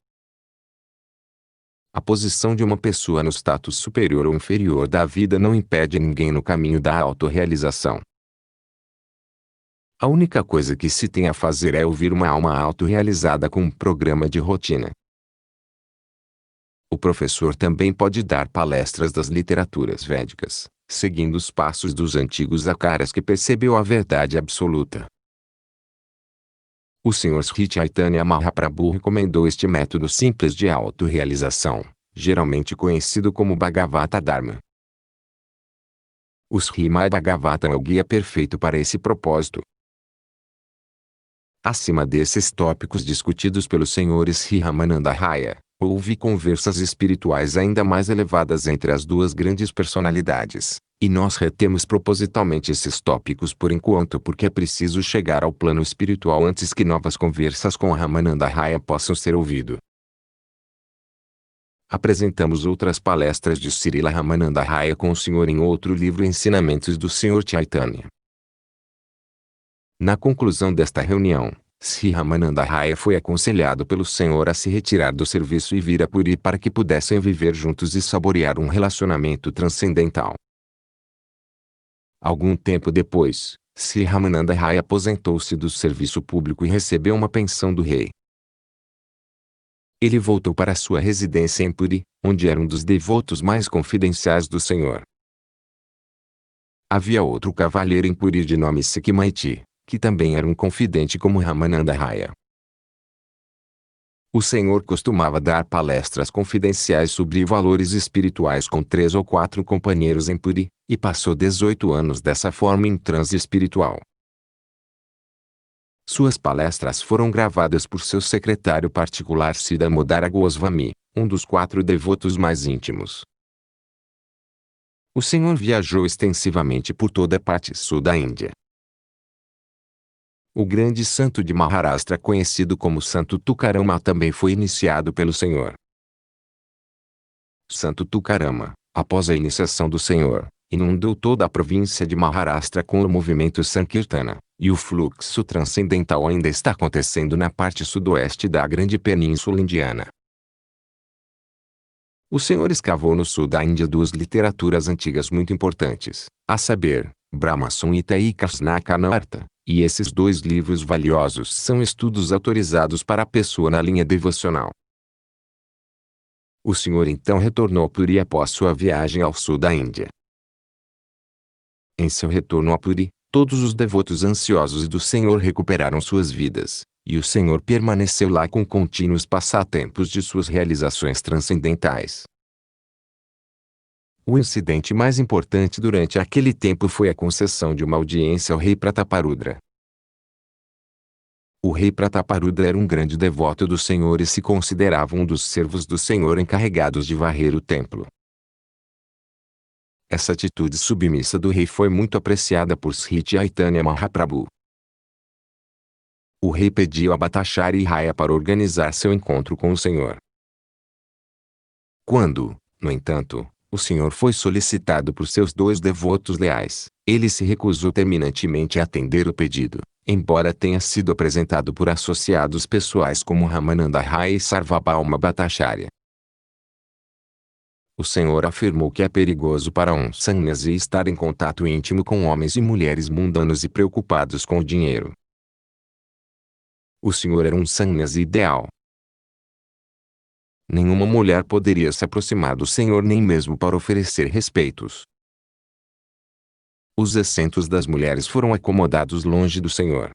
A posição de uma pessoa no status superior ou inferior da vida não impede ninguém no caminho da autorrealização. A única coisa que se tem a fazer é ouvir uma alma autorrealizada com um programa de rotina. O professor também pode dar palestras das literaturas védicas, seguindo os passos dos antigos acaras que percebeu a verdade absoluta. O Sr. Sri Chaitanya Mahaprabhu recomendou este método simples de autorrealização, geralmente conhecido como Bhagavata Dharma. O Srimad Bhagavatam é o guia perfeito para esse propósito. Acima desses tópicos discutidos pelos Srs. Sri Ramananda Raya, houve conversas espirituais ainda mais elevadas entre as duas grandes personalidades, e nós retemos propositalmente esses tópicos por enquanto porque é preciso chegar ao plano espiritual antes que novas conversas com Ramananda Raya possam ser ouvidas. Apresentamos outras palestras de Srila Ramananda Raya com o Senhor em outro livro Ensinamentos do Sr. Chaitanya. Na conclusão desta reunião, Sri Ramananda Raya foi aconselhado pelo Senhor a se retirar do serviço e vir a Puri para que pudessem viver juntos e saborear um relacionamento transcendental. Algum tempo depois, Sri Ramananda Raya aposentou-se do serviço público e recebeu uma pensão do rei. Ele voltou para sua residência em Puri, onde era um dos devotos mais confidenciais do Senhor. Havia outro cavalheiro em Puri de nome Sikhimaiti, que também era um confidente como Ramananda Raya. O Senhor costumava dar palestras confidenciais sobre valores espirituais com 3 ou 4 companheiros em Puri, e passou 18 anos dessa forma em transe espiritual. Suas palestras foram gravadas por seu secretário particular Siddhamodara Goswami, um dos 4 devotos mais íntimos. O Senhor viajou extensivamente por toda a parte sul da Índia. O grande santo de Maharashtra conhecido como Santo Tucarama também foi iniciado pelo Senhor. Santo Tucarama, após a iniciação do Senhor, inundou toda a província de Maharashtra com o movimento Sankirtana, e o fluxo transcendental ainda está acontecendo na parte sudoeste da grande península indiana. O Senhor escavou no sul da Índia 2 literaturas antigas muito importantes, a saber, Brahma Samhita e Krishnakanarta, e esses 2 livros valiosos são estudos autorizados para a pessoa na linha devocional. O Senhor então retornou a Puri após sua viagem ao sul da Índia. Em seu retorno a Puri, todos os devotos ansiosos do Senhor recuperaram suas vidas, e o Senhor permaneceu lá com contínuos passatempos de suas realizações transcendentais. O incidente mais importante durante aquele tempo foi a concessão de uma audiência ao rei Prataparudra. O rei Prataparudra era um grande devoto do Senhor e se considerava um dos servos do Senhor encarregados de varrer o templo. Essa atitude submissa do rei foi muito apreciada por Sri Chaitanya Mahaprabhu. O rei pediu a Bhattacharya Raya para organizar seu encontro com o Senhor. Quando, no entanto, o Senhor foi solicitado por seus 2 devotos leais, ele se recusou terminantemente a atender o pedido, embora tenha sido apresentado por associados pessoais como Ramananda Raya e Sarvabhauma Bhattacharya. O Senhor afirmou que é perigoso para um sannyasi estar em contato íntimo com homens e mulheres mundanos e preocupados com o dinheiro. O Senhor era um sannyasi ideal. Nenhuma mulher poderia se aproximar do Senhor nem mesmo para oferecer respeitos. Os assentos das mulheres foram acomodados longe do Senhor.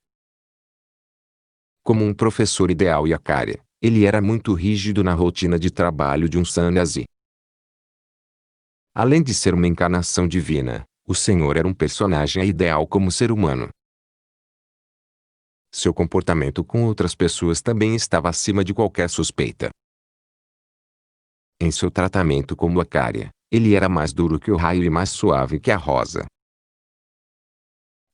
Como um professor ideal e acárya, ele era muito rígido na rotina de trabalho de um sannyasi. Além de ser uma encarnação divina, o Senhor era um personagem ideal como ser humano. Seu comportamento com outras pessoas também estava acima de qualquer suspeita. Em seu tratamento como acárya, ele era mais duro que o raio e mais suave que a rosa.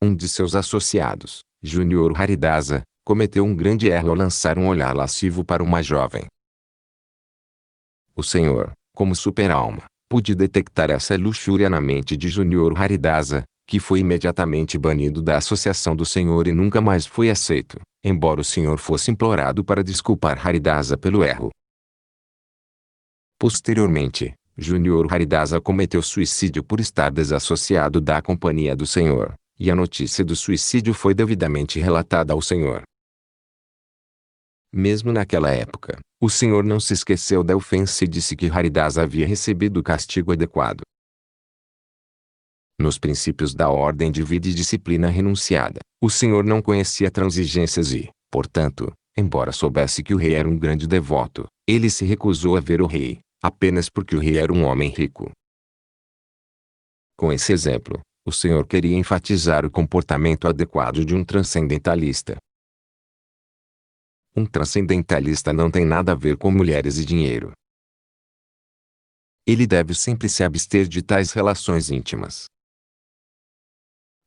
Um de seus associados, Junior Haridasa, cometeu um grande erro ao lançar um olhar lascivo para uma jovem. O Senhor, como super-alma, pôde detectar essa luxúria na mente de Junior Haridasa, que foi imediatamente banido da associação do Senhor e nunca mais foi aceito, embora o Senhor fosse implorado para desculpar Haridasa pelo erro. Posteriormente, Júnior Haridasa cometeu suicídio por estar desassociado da Companhia do Senhor, e a notícia do suicídio foi devidamente relatada ao Senhor. Mesmo naquela época, o Senhor não se esqueceu da ofensa e disse que Haridasa havia recebido o castigo adequado. Nos princípios da ordem de vida e disciplina renunciada, o Senhor não conhecia transigências e, portanto, embora soubesse que o rei era um grande devoto, ele se recusou a ver o rei, apenas porque o rei era um homem rico. Com esse exemplo, o Senhor queria enfatizar o comportamento adequado de um transcendentalista. Um transcendentalista não tem nada a ver com mulheres e dinheiro. Ele deve sempre se abster de tais relações íntimas.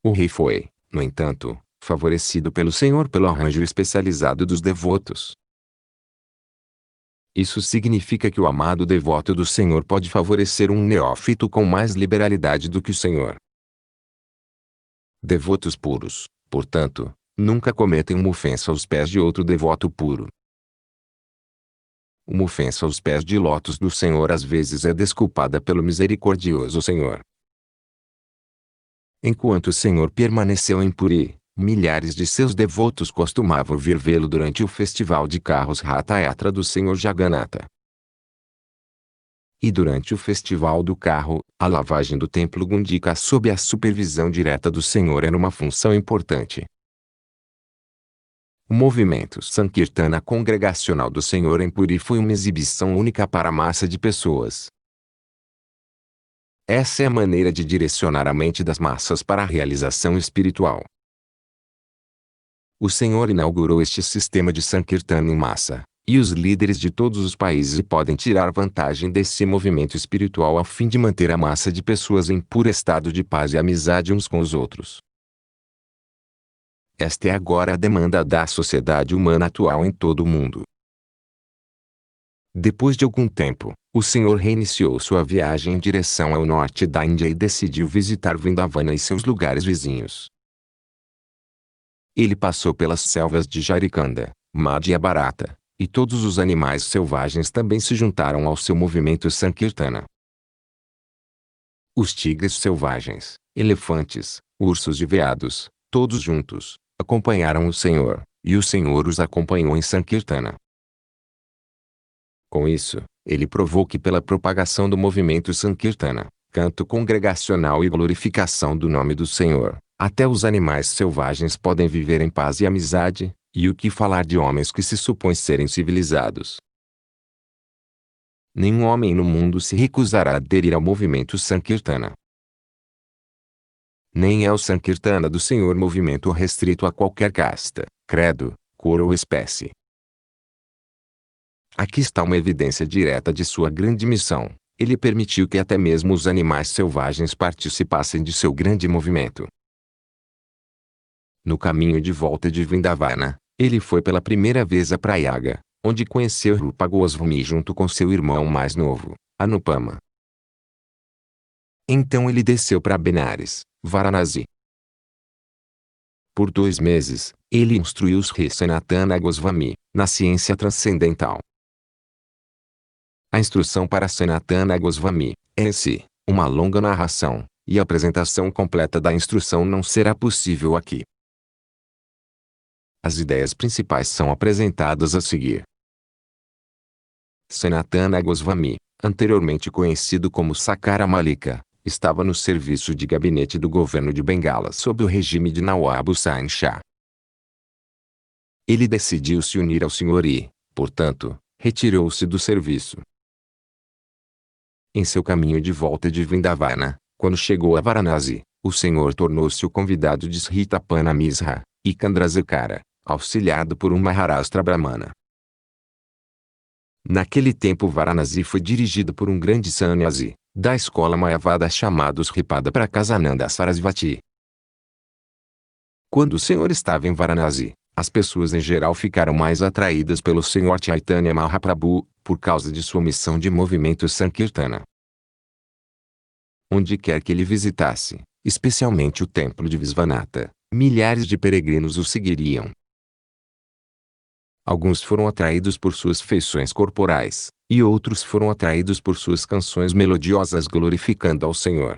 O rei foi, no entanto, favorecido pelo Senhor pelo arranjo especializado dos devotos. Isso significa que o amado devoto do Senhor pode favorecer um neófito com mais liberalidade do que o Senhor. Devotos puros, portanto, nunca cometem uma ofensa aos pés de outro devoto puro. Uma ofensa aos pés de lótus do Senhor às vezes é desculpada pelo misericordioso Senhor. Enquanto o Senhor permaneceu em Puri, milhares de seus devotos costumavam vir vê-lo durante o festival de carros Ratha Yatra do Senhor Jagannatha. E durante o festival do carro, a lavagem do templo Gundika sob a supervisão direta do Senhor era uma função importante. O movimento Sankirtana congregacional do Senhor em Puri foi uma exibição única para a massa de pessoas. Essa é a maneira de direcionar a mente das massas para a realização espiritual. O Senhor inaugurou este sistema de Sankirtana em massa, e os líderes de todos os países podem tirar vantagem desse movimento espiritual a fim de manter a massa de pessoas em puro estado de paz e amizade uns com os outros. Esta é agora a demanda da sociedade humana atual em todo o mundo. Depois de algum tempo, o Senhor reiniciou sua viagem em direção ao norte da Índia e decidiu visitar Vrindavana e seus lugares vizinhos. Ele passou pelas selvas de Jarikanda, Madhya Bharata, e todos os animais selvagens também se juntaram ao seu movimento Sankirtana. Os tigres selvagens, elefantes, ursos e veados, todos juntos, acompanharam o Senhor, e o Senhor os acompanhou em Sankirtana. Com isso, ele provou que pela propagação do movimento Sankirtana, canto congregacional e glorificação do nome do Senhor, até os animais selvagens podem viver em paz e amizade, e o que falar de homens que se supõem serem civilizados. Nenhum homem no mundo se recusará a aderir ao movimento Sankirtana. Nem é o Sankirtana do Senhor movimento restrito a qualquer casta, credo, cor ou espécie. Aqui está uma evidência direta de sua grande missão. Ele permitiu que até mesmo os animais selvagens participassem de seu grande movimento. No caminho de volta de Vrindavana, ele foi pela primeira vez a Prayaga, onde conheceu Rupa Goswami junto com seu irmão mais novo, Anupama. Então ele desceu para Benares, Varanasi. Por 2 meses, ele instruiu Sri Sanatana Goswami, na ciência transcendental. A instrução para Sanatana Goswami é em si uma longa narração, e a apresentação completa da instrução não será possível aqui. As ideias principais são apresentadas a seguir. Sanatana Goswami, anteriormente conhecido como Sakara Malika, estava no serviço de gabinete do governo de Bengala sob o regime de Nawab Hussain Shah. Ele decidiu se unir ao Senhor e, portanto, retirou-se do serviço. Em seu caminho de volta de Vrindavana, quando chegou a Varanasi, o Senhor tornou-se o convidado de Sri Tapana Misra, e Chandrasekhara, auxiliado por um Maharashtra Brahmana. Naquele tempo Varanasi foi dirigido por um grande sannyasi, da escola Mayavada chamado Sripada Prakasananda Sarasvati. Quando o Senhor estava em Varanasi, as pessoas em geral ficaram mais atraídas pelo Senhor Chaitanya Mahaprabhu, por causa de sua missão de movimento Sankirtana. Onde quer que ele visitasse, especialmente o templo de Visvanatha, milhares de peregrinos o seguiriam. Alguns foram atraídos por suas feições corporais, e outros foram atraídos por suas canções melodiosas glorificando ao Senhor.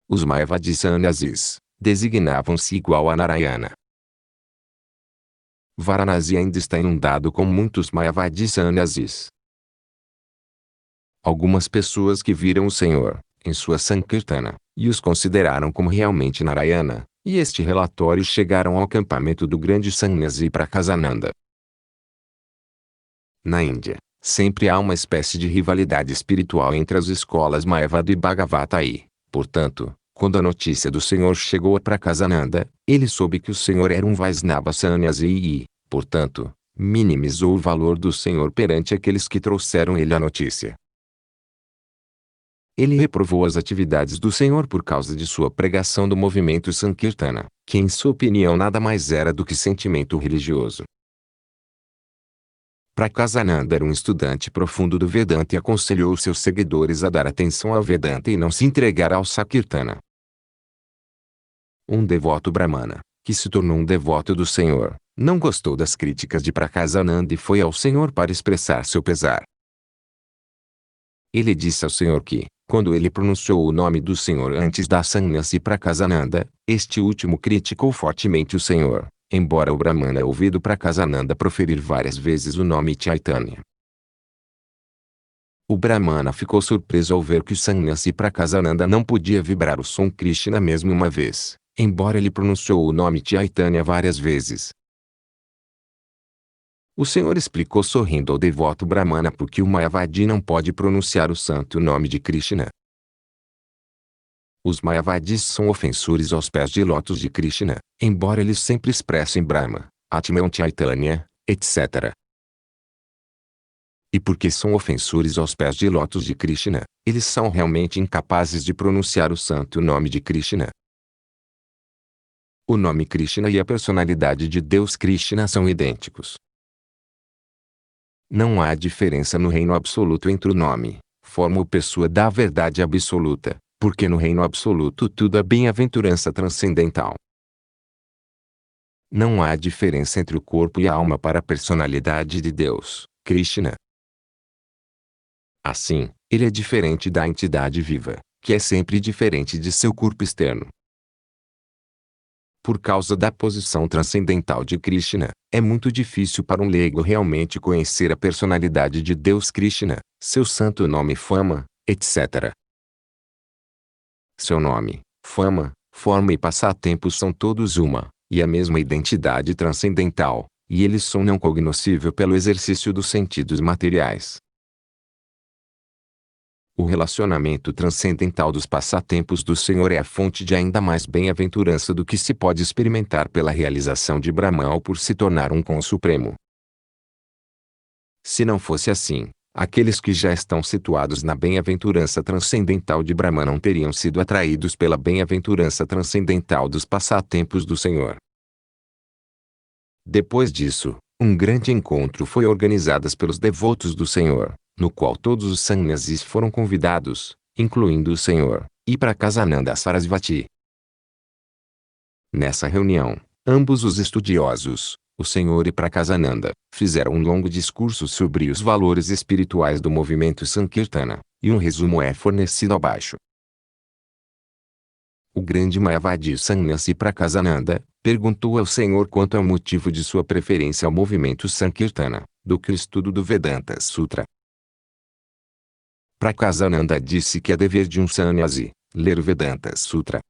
Os Mayavadis Sannyasis designavam-se igual a Narayana. Varanasi ainda está inundado com muitos Mayavadis Sannyasis. Algumas pessoas que viram o Senhor, em sua Sankirtana, e os consideraram como realmente Narayana, e este relatório chegaram ao acampamento do grande Sannyasi Prakasananda. Na Índia, sempre há uma espécie de rivalidade espiritual entre as escolas Mayavada e Bhagavata e, portanto, quando a notícia do Senhor chegou a Prakasananda, ele soube que o Senhor era um Vaisnava Sannyasi e, portanto, minimizou o valor do Senhor perante aqueles que trouxeram ele a notícia. Ele reprovou as atividades do Senhor por causa de sua pregação do movimento Sankirtana, que em sua opinião nada mais era do que sentimento religioso. Prakasananda era um estudante profundo do Vedanta e aconselhou seus seguidores a dar atenção ao Vedanta e não se entregar ao Sankirtana. Um devoto brahmana, que se tornou um devoto do Senhor, não gostou das críticas de Prakasananda e foi ao Senhor para expressar seu pesar. Ele disse ao Senhor que, quando ele pronunciou o nome do Senhor antes da Sannyasi Prakasananda, este último criticou fortemente o Senhor, embora o Brahmana ouvido Prakasananda proferir várias vezes o nome Chaitanya. O Brahmana ficou surpreso ao ver que o Sannyasi Prakasananda não podia vibrar o som Krishna mesmo uma vez, embora ele pronunciou o nome Chaitanya várias vezes. O Senhor explicou sorrindo ao devoto Brahmana porque o Mayavadi não pode pronunciar o santo nome de Krishna. Os Mayavadis são ofensores aos pés de lótus de Krishna, embora eles sempre expressem Brahma, Atman Chaitanya, etc. E porque são ofensores aos pés de lótus de Krishna, eles são realmente incapazes de pronunciar o santo nome de Krishna. O nome Krishna e a personalidade de Deus Krishna são idênticos. Não há diferença no reino absoluto entre o nome, forma ou pessoa da verdade absoluta, porque no reino absoluto tudo é bem-aventurança transcendental. Não há diferença entre o corpo e a alma para a personalidade de Deus, Krishna. Assim, ele é diferente da entidade viva, que é sempre diferente de seu corpo externo. Por causa da posição transcendental de Krishna, é muito difícil para um leigo realmente conhecer a personalidade de Deus Krishna, seu santo nome e fama, etc. Seu nome, fama, forma e passatempos são todos uma, e a mesma identidade transcendental, e eles são não cognoscível pelo exercício dos sentidos materiais. O relacionamento transcendental dos passatempos do Senhor é a fonte de ainda mais bem-aventurança do que se pode experimentar pela realização de Brahman ou por se tornar um com o Supremo. Se não fosse assim, aqueles que já estão situados na bem-aventurança transcendental de Brahman não teriam sido atraídos pela bem-aventurança transcendental dos passatempos do Senhor. Depois disso, um grande encontro foi organizado pelos devotos do Senhor, no qual todos os sannyasis foram convidados, incluindo o Senhor, e Prakasananda Sarasvati. Nessa reunião, ambos os estudiosos, o Senhor e Prakasananda, fizeram um longo discurso sobre os valores espirituais do movimento Sankirtana, e um resumo é fornecido abaixo. O grande Mayavadi Sannyasi Prakasananda perguntou ao Senhor quanto ao motivo de sua preferência ao movimento Sankirtana, do que o estudo do Vedanta Sutra. Prakasananda disse que é dever de um sannyasi ler o Vedanta Sutra.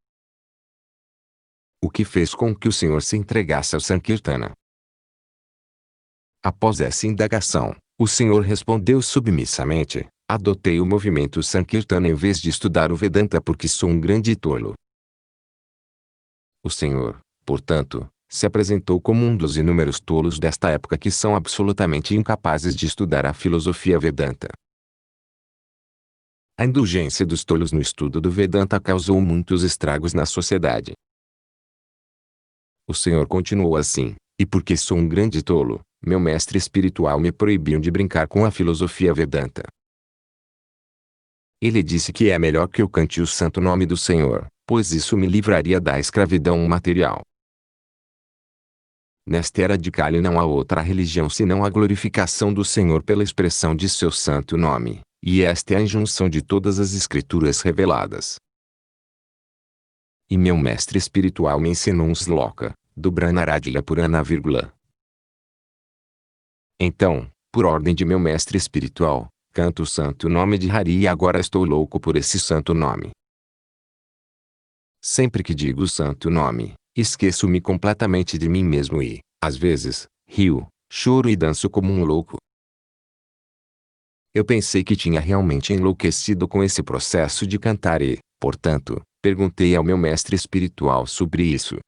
O que fez com que o Senhor se entregasse ao Sankirtana? Após essa indagação, o Senhor respondeu submissamente: adotei o movimento Sankirtana em vez de estudar o Vedanta porque sou um grande tolo. O Senhor, portanto, se apresentou como um dos inúmeros tolos desta época que são absolutamente incapazes de estudar a filosofia Vedanta. A indulgência dos tolos no estudo do Vedanta causou muitos estragos na sociedade. O Senhor continuou assim: e porque sou um grande tolo, meu mestre espiritual me proibiu de brincar com a filosofia Vedanta. Ele disse que é melhor que eu cante o santo nome do Senhor, pois isso me livraria da escravidão material. Nesta era de Kali não há outra religião senão a glorificação do Senhor pela expressão de seu santo nome, e esta é a injunção de todas as escrituras reveladas. E meu mestre espiritual me ensinou um sloka, do Brahmaradilya Purana, Então, por ordem de meu mestre espiritual, canto o santo nome de Hari e agora estou louco por esse santo nome. Sempre que digo o santo nome, esqueço-me completamente de mim mesmo e, às vezes, rio, choro e danço como um louco. Eu pensei que tinha realmente enlouquecido com esse processo de cantar e, portanto, perguntei ao meu mestre espiritual sobre isso.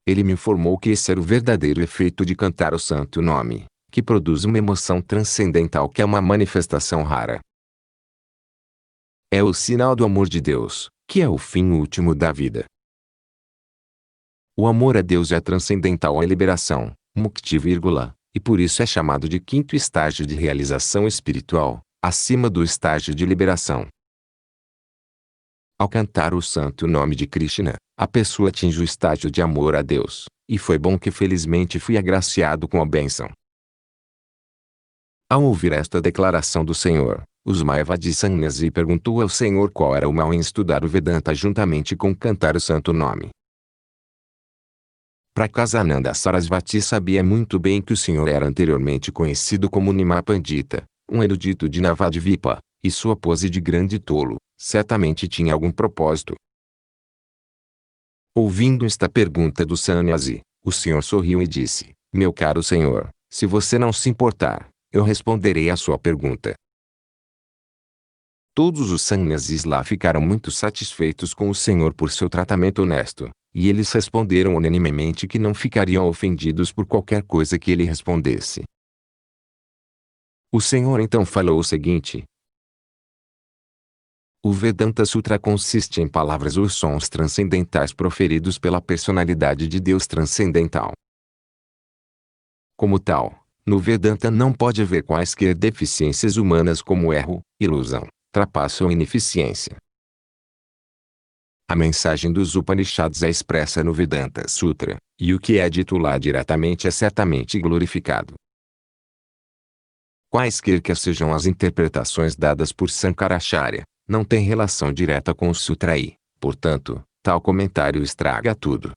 Ele me informou que esse era o verdadeiro efeito de cantar o santo nome, que produz uma emoção transcendental que é uma manifestação rara. É o sinal do amor de Deus, que é o fim último da vida. O amor a Deus é transcendental à liberação, mukti, e por isso é chamado de quinto estágio de realização espiritual, acima do estágio de liberação. Ao cantar o santo nome de Krishna, a pessoa atinge o estágio de amor a Deus, e foi bom que felizmente fui agraciado com a bênção. Ao ouvir esta declaração do Senhor, os Mayavadi Sannyasi perguntou ao Senhor qual era o mal em estudar o Vedanta juntamente com cantar o santo nome. Prakasananda Sarasvati sabia muito bem que o Senhor era anteriormente conhecido como Nima Pandita, um erudito de Navadvipa, e sua pose de grande tolo, certamente tinha algum propósito. Ouvindo esta pergunta do Sannyasi, o Senhor sorriu e disse: Meu caro Senhor, se você não se importar, eu responderei à sua pergunta. Todos os sannyasis lá ficaram muito satisfeitos com o Senhor por seu tratamento honesto, e eles responderam unanimemente que não ficariam ofendidos por qualquer coisa que ele respondesse. O Senhor então falou o seguinte: O Vedanta Sutra consiste em palavras ou sons transcendentais proferidos pela personalidade de Deus transcendental. Como tal, no Vedanta não pode haver quaisquer deficiências humanas como erro, ilusão, trapaço ou ineficiência. A mensagem dos Upanishads é expressa no Vedanta Sutra, e o que é dito lá diretamente é certamente glorificado. Quaisquer que sejam as interpretações dadas por Sankaracharya, não tem relação direta com o Sutra e, portanto, tal comentário estraga tudo.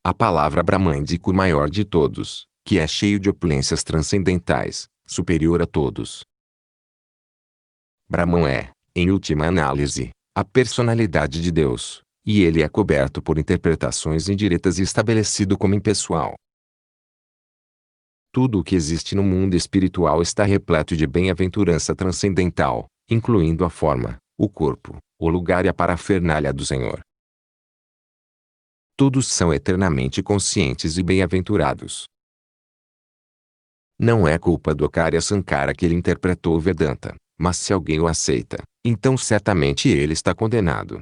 A palavra Brahmândico maior de todos, que é cheio de opulências transcendentais, superior a todos. Brahman é, em última análise, a personalidade de Deus, e ele é coberto por interpretações indiretas e estabelecido como impessoal. Tudo o que existe no mundo espiritual está repleto de bem-aventurança transcendental, incluindo a forma, o corpo, o lugar e a parafernália do Senhor. Todos são eternamente conscientes e bem-aventurados. Não é culpa do Acharya Sankara que ele interpretou o Vedanta, mas se alguém o aceita, então certamente ele está condenado.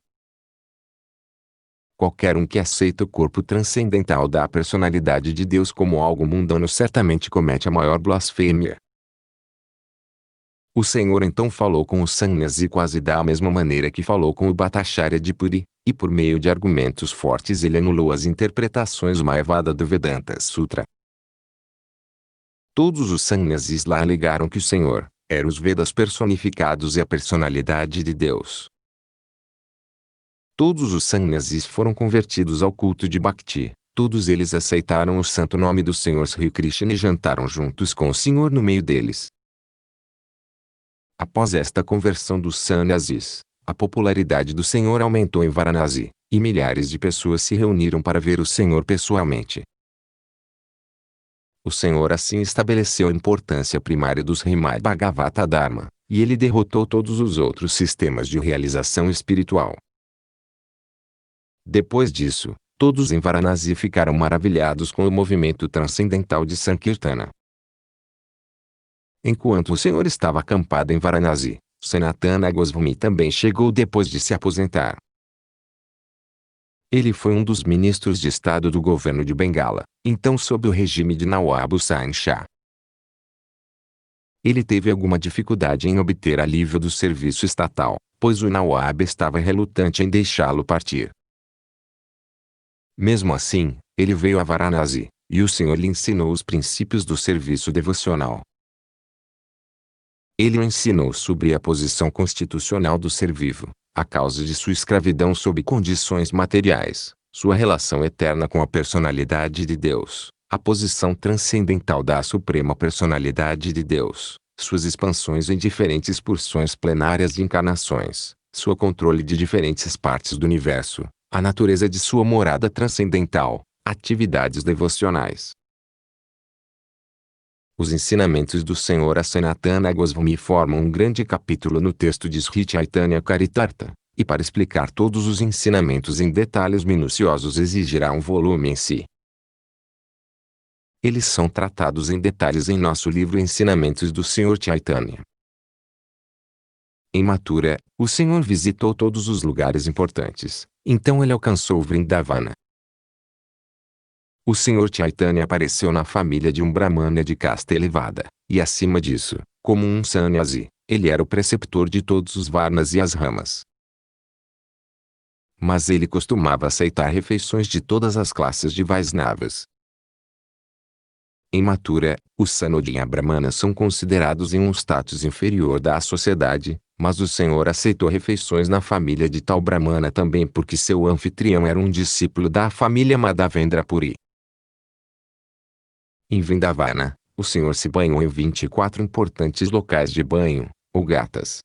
Qualquer um que aceita o corpo transcendental da personalidade de Deus como algo mundano certamente comete a maior blasfêmia. O Senhor então falou com o Sannyasi quase da mesma maneira que falou com o Bhattacharya de Puri, e por meio de argumentos fortes ele anulou as interpretações Mayavada do Vedanta Sutra. Todos os Sannyasis lá alegaram que o Senhor era os Vedas personificados e a personalidade de Deus. Todos os Sannyasis foram convertidos ao culto de Bhakti, todos eles aceitaram o santo nome do Senhor Sri Krishna e jantaram juntos com o Senhor no meio deles. Após esta conversão dos Sannyasis, a popularidade do Senhor aumentou em Varanasi, e milhares de pessoas se reuniram para ver o Senhor pessoalmente. O Senhor assim estabeleceu a importância primária do Srimad Bhagavata Dharma, e ele derrotou todos os outros sistemas de realização espiritual. Depois disso, todos em Varanasi ficaram maravilhados com o movimento transcendental de Sankirtana. Enquanto o Senhor estava acampado em Varanasi, Sanatana Goswami também chegou depois de se aposentar. Ele foi um dos ministros de Estado do governo de Bengala, então sob o regime de Nawab Hussain Shah. Ele teve alguma dificuldade em obter alívio do serviço estatal, pois o Nawab estava relutante em deixá-lo partir. Mesmo assim, ele veio a Varanasi, e o Senhor lhe ensinou os princípios do serviço devocional. Ele o ensinou sobre a posição constitucional do ser vivo, a causa de sua escravidão sob condições materiais, sua relação eterna com a personalidade de Deus, a posição transcendental da Suprema Personalidade de Deus, suas expansões em diferentes porções plenárias de encarnações, seu controle de diferentes partes do universo, a natureza de sua morada transcendental, atividades devocionais. Os ensinamentos do Senhor Sanatana Goswami formam um grande capítulo no texto de Sri Chaitanya Charitamrita, e para explicar todos os ensinamentos em detalhes minuciosos exigirá um volume em si. Eles são tratados em detalhes em nosso livro Ensinamentos do Senhor Chaitanya. Em Mathura, o Senhor visitou todos os lugares importantes, então ele alcançou Vrindavana. O Senhor Chaitanya apareceu na família de um brahmana de casta elevada, e acima disso, como um sannyasi, ele era o preceptor de todos os varnas e as ramas. Mas ele costumava aceitar refeições de todas as classes de Vaisnavas. Em Mathura, os Sanodinha Brahmanas são considerados em um status inferior da sociedade, mas o Senhor aceitou refeições na família de tal Brahmana também porque seu anfitrião era um discípulo da família Madhavendra Puri. Em Vrindavana, o Senhor se banhou em 24 importantes locais de banho, ou gatas.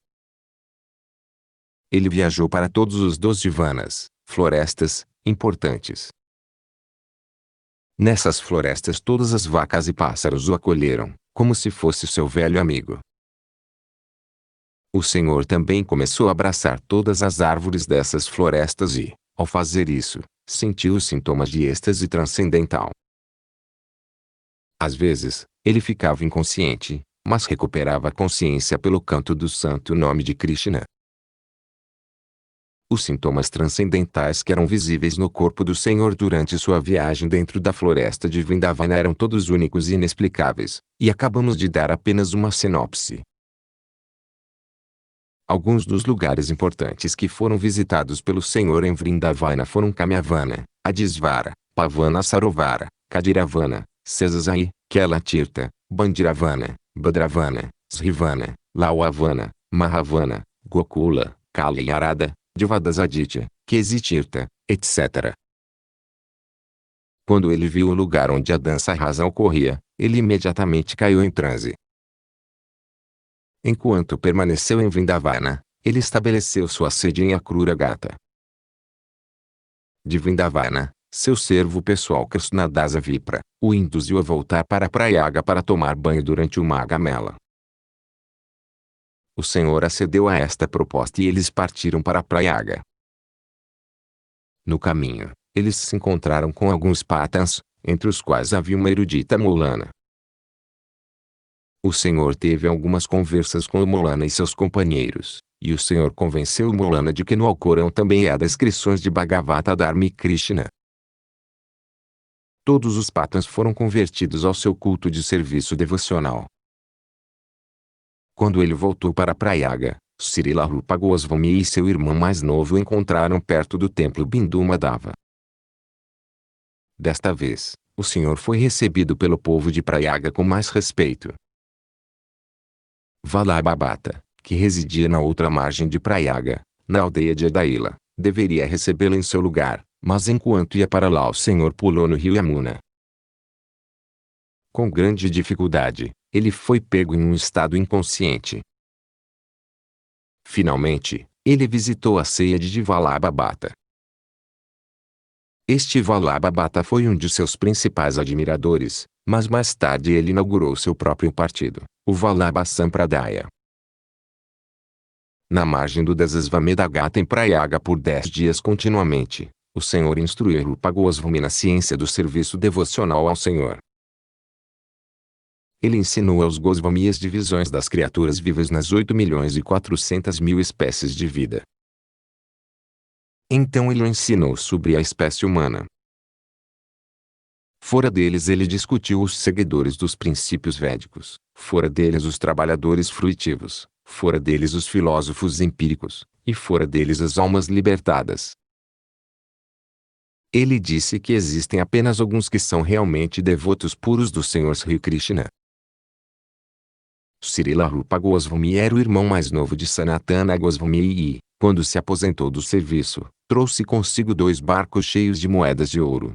Ele viajou para todos os 12 vanas, florestas, importantes. Nessas florestas todas as vacas e pássaros o acolheram, como se fosse seu velho amigo. O Senhor também começou a abraçar todas as árvores dessas florestas e, ao fazer isso, sentiu os sintomas de êxtase transcendental. Às vezes, ele ficava inconsciente, mas recuperava a consciência pelo canto do santo nome de Krishna. Os sintomas transcendentais que eram visíveis no corpo do Senhor durante sua viagem dentro da floresta de Vrindavana eram todos únicos e inexplicáveis, e acabamos de dar apenas uma sinopse. Alguns dos lugares importantes que foram visitados pelo Senhor em Vrindavana foram Kamyavana, Adisvara, Pavana Sarovara, Kadiravana, Sesasai, Kelatirtha, Bandiravana, Badravana, Srivana, Lauavana, Mahavana, Gokula, Kalyarada, Devadasaditya, Kesitirtha, etc. Quando ele viu o lugar onde a dança rasa ocorria, ele imediatamente caiu em transe. Enquanto permaneceu em Vrindavana, ele estabeleceu sua sede em Akrura Gata. De Vrindavana, seu servo pessoal Krishnadasa Vipra, o induziu a voltar para Prayaga para tomar banho durante o Magha Mela. O Senhor acedeu a esta proposta e eles partiram para Prayaga. No caminho, eles se encontraram com alguns patans, entre os quais havia uma erudita Molana. O Senhor teve algumas conversas com o Molana e seus companheiros, e o Senhor convenceu o Molana de que no Alcorão também há descrições de Bhagavata Dharma e Krishna. Todos os patans foram convertidos ao seu culto de serviço devocional. Quando ele voltou para Prayaga, Srila Rupa Goswami e seu irmão mais novo o encontraram perto do templo Bindu Madhava. Desta vez, o Senhor foi recebido pelo povo de Prayaga com mais respeito. Vallabhabhata, que residia na outra margem de Prayaga, na aldeia de Adaila, deveria recebê-lo em seu lugar, mas enquanto ia para lá o Senhor pulou no rio Yamuna. Com grande dificuldade, ele foi pego em um estado inconsciente. Finalmente, ele visitou a ceia de Vallabhabhata. Este Vallabhabhata foi um de seus principais admiradores, mas mais tarde ele inaugurou seu próprio partido, o Vallabha Sampradaya. Na margem do Dasasvamedha Gata em Prayaga por 10 dias continuamente, o Senhor instruiu Rupa Goswami na ciência do serviço devocional ao Senhor. Ele ensinou aos Goswami as divisões das criaturas vivas nas 8.400.000 espécies de vida. Então ele o ensinou sobre a espécie humana. Fora deles ele discutiu os seguidores dos princípios védicos, fora deles os trabalhadores fruitivos, fora deles os filósofos empíricos, e fora deles as almas libertadas. Ele disse que existem apenas alguns que são realmente devotos puros do Senhor Sri Krishna. Srila Rupa Goswami era o irmão mais novo de Sanatana Goswami e, quando se aposentou do serviço, trouxe consigo 2 barcos cheios de moedas de ouro.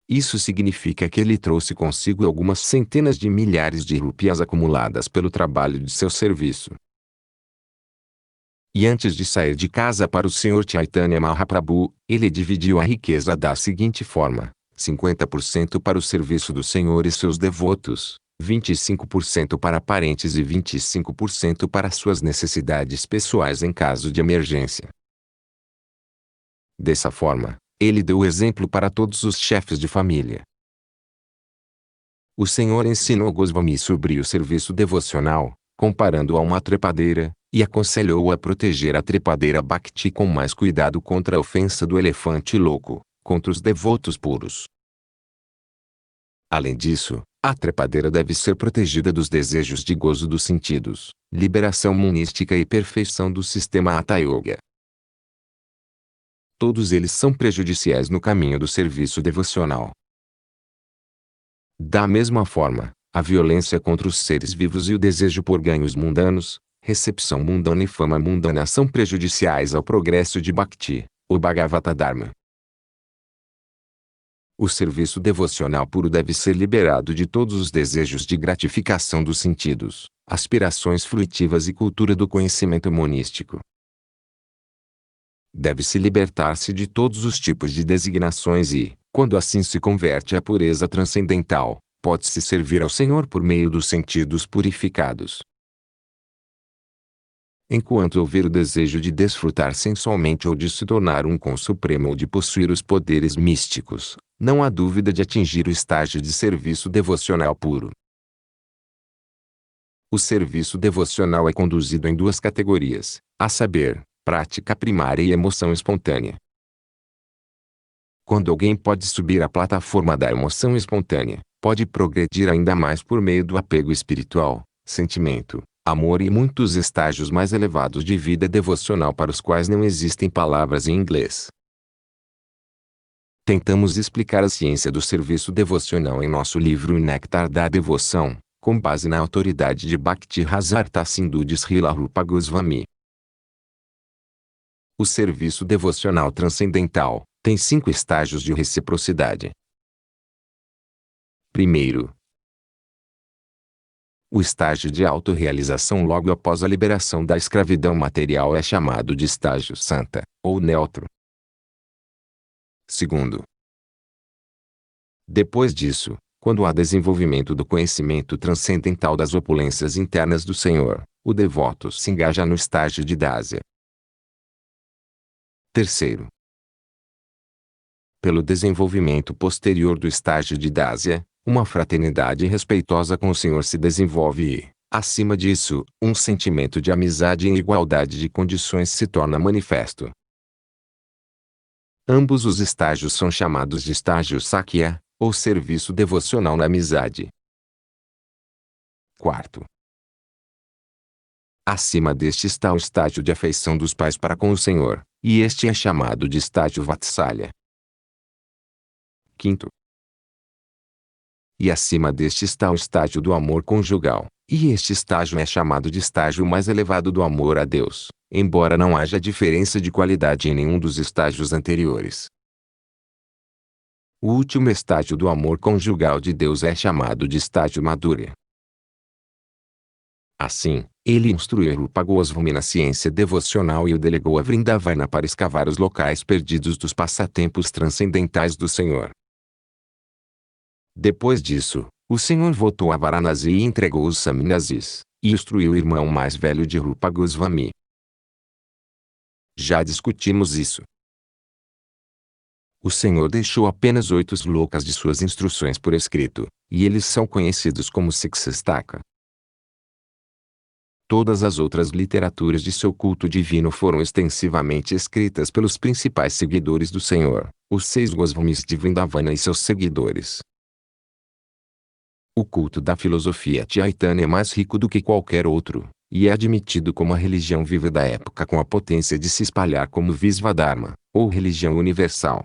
Isso significa que ele trouxe consigo algumas centenas de milhares de rupias acumuladas pelo trabalho de seu serviço. E antes de sair de casa para o Sr. Chaitanya Mahaprabhu, ele dividiu a riqueza da seguinte forma: 50% para o serviço do Senhor e seus devotos, 25% para parentes e 25% para suas necessidades pessoais em caso de emergência. Dessa forma, ele deu o exemplo para todos os chefes de família. O Senhor ensinou Goswami sobre o serviço devocional, comparando-o a uma trepadeira, e aconselhou-o a proteger a trepadeira Bhakti com mais cuidado contra a ofensa do elefante louco, contra os devotos puros. Além disso, a trepadeira deve ser protegida dos desejos de gozo dos sentidos, liberação monística e perfeição do sistema Hatha Yoga. Todos eles são prejudiciais no caminho do serviço devocional. Da mesma forma, a violência contra os seres vivos e o desejo por ganhos mundanos, recepção mundana e fama mundana são prejudiciais ao progresso de Bhakti, o Bhagavata Dharma. O serviço devocional puro deve ser liberado de todos os desejos de gratificação dos sentidos, aspirações fruitivas e cultura do conhecimento monístico. Deve-se libertar-se de todos os tipos de designações e, quando assim se converte à pureza transcendental, pode-se servir ao Senhor por meio dos sentidos purificados. Enquanto houver o desejo de desfrutar sensualmente ou de se tornar um com o Supremo ou de possuir os poderes místicos, não há dúvida de atingir o estágio de serviço devocional puro. O serviço devocional é conduzido em 2 categorias, a saber, prática primária e emoção espontânea. Quando alguém pode subir a plataforma da emoção espontânea, pode progredir ainda mais por meio do apego espiritual, sentimento, amor e muitos estágios mais elevados de vida devocional para os quais não existem palavras em inglês. Tentamos explicar a ciência do serviço devocional em nosso livro O Néctar da Devoção, com base na autoridade de Bhakti Rasarta Sindhu de Srila Rupa Goswami. O serviço devocional transcendental tem 5 estágios de reciprocidade. Primeiro, o estágio de autorrealização logo após a liberação da escravidão material é chamado de estágio santa, ou neutro. Segundo, depois disso, quando há desenvolvimento do conhecimento transcendental das opulências internas do Senhor, o devoto se engaja no estágio de dásia. Terceiro, pelo desenvolvimento posterior do estágio de dásia, uma fraternidade respeitosa com o Senhor se desenvolve e, acima disso, um sentimento de amizade em igualdade de condições se torna manifesto. Ambos os estágios são chamados de estágio Sakya, ou serviço devocional na amizade. Quarto, acima deste está o estágio de afeição dos pais para com o Senhor, e este é chamado de estágio Vatsalya. Quinto, e acima deste está o estágio do amor conjugal, e este estágio é chamado de estágio mais elevado do amor a Deus, embora não haja diferença de qualidade em nenhum dos estágios anteriores. O último estágio do amor conjugal de Deus é chamado de estágio Madhurya. Assim, ele instruiu Rupa Goswami na ciência devocional e o delegou a Vrindavana para escavar os locais perdidos dos passatempos transcendentais do Senhor. Depois disso, o Senhor voltou a Varanasi e entregou os Samnyasis, e instruiu o irmão mais velho de Rupa Goswami. Já discutimos isso. O Senhor deixou apenas 8 slokas de suas instruções por escrito, e eles são conhecidos como Siksastaka. Todas as outras literaturas de seu culto divino foram extensivamente escritas pelos principais seguidores do Senhor, os 6 Goswamis de Vrindavana e seus seguidores. O culto da filosofia Chaitanya é mais rico do que qualquer outro, e é admitido como a religião viva da época com a potência de se espalhar como Visvadharma, ou religião universal.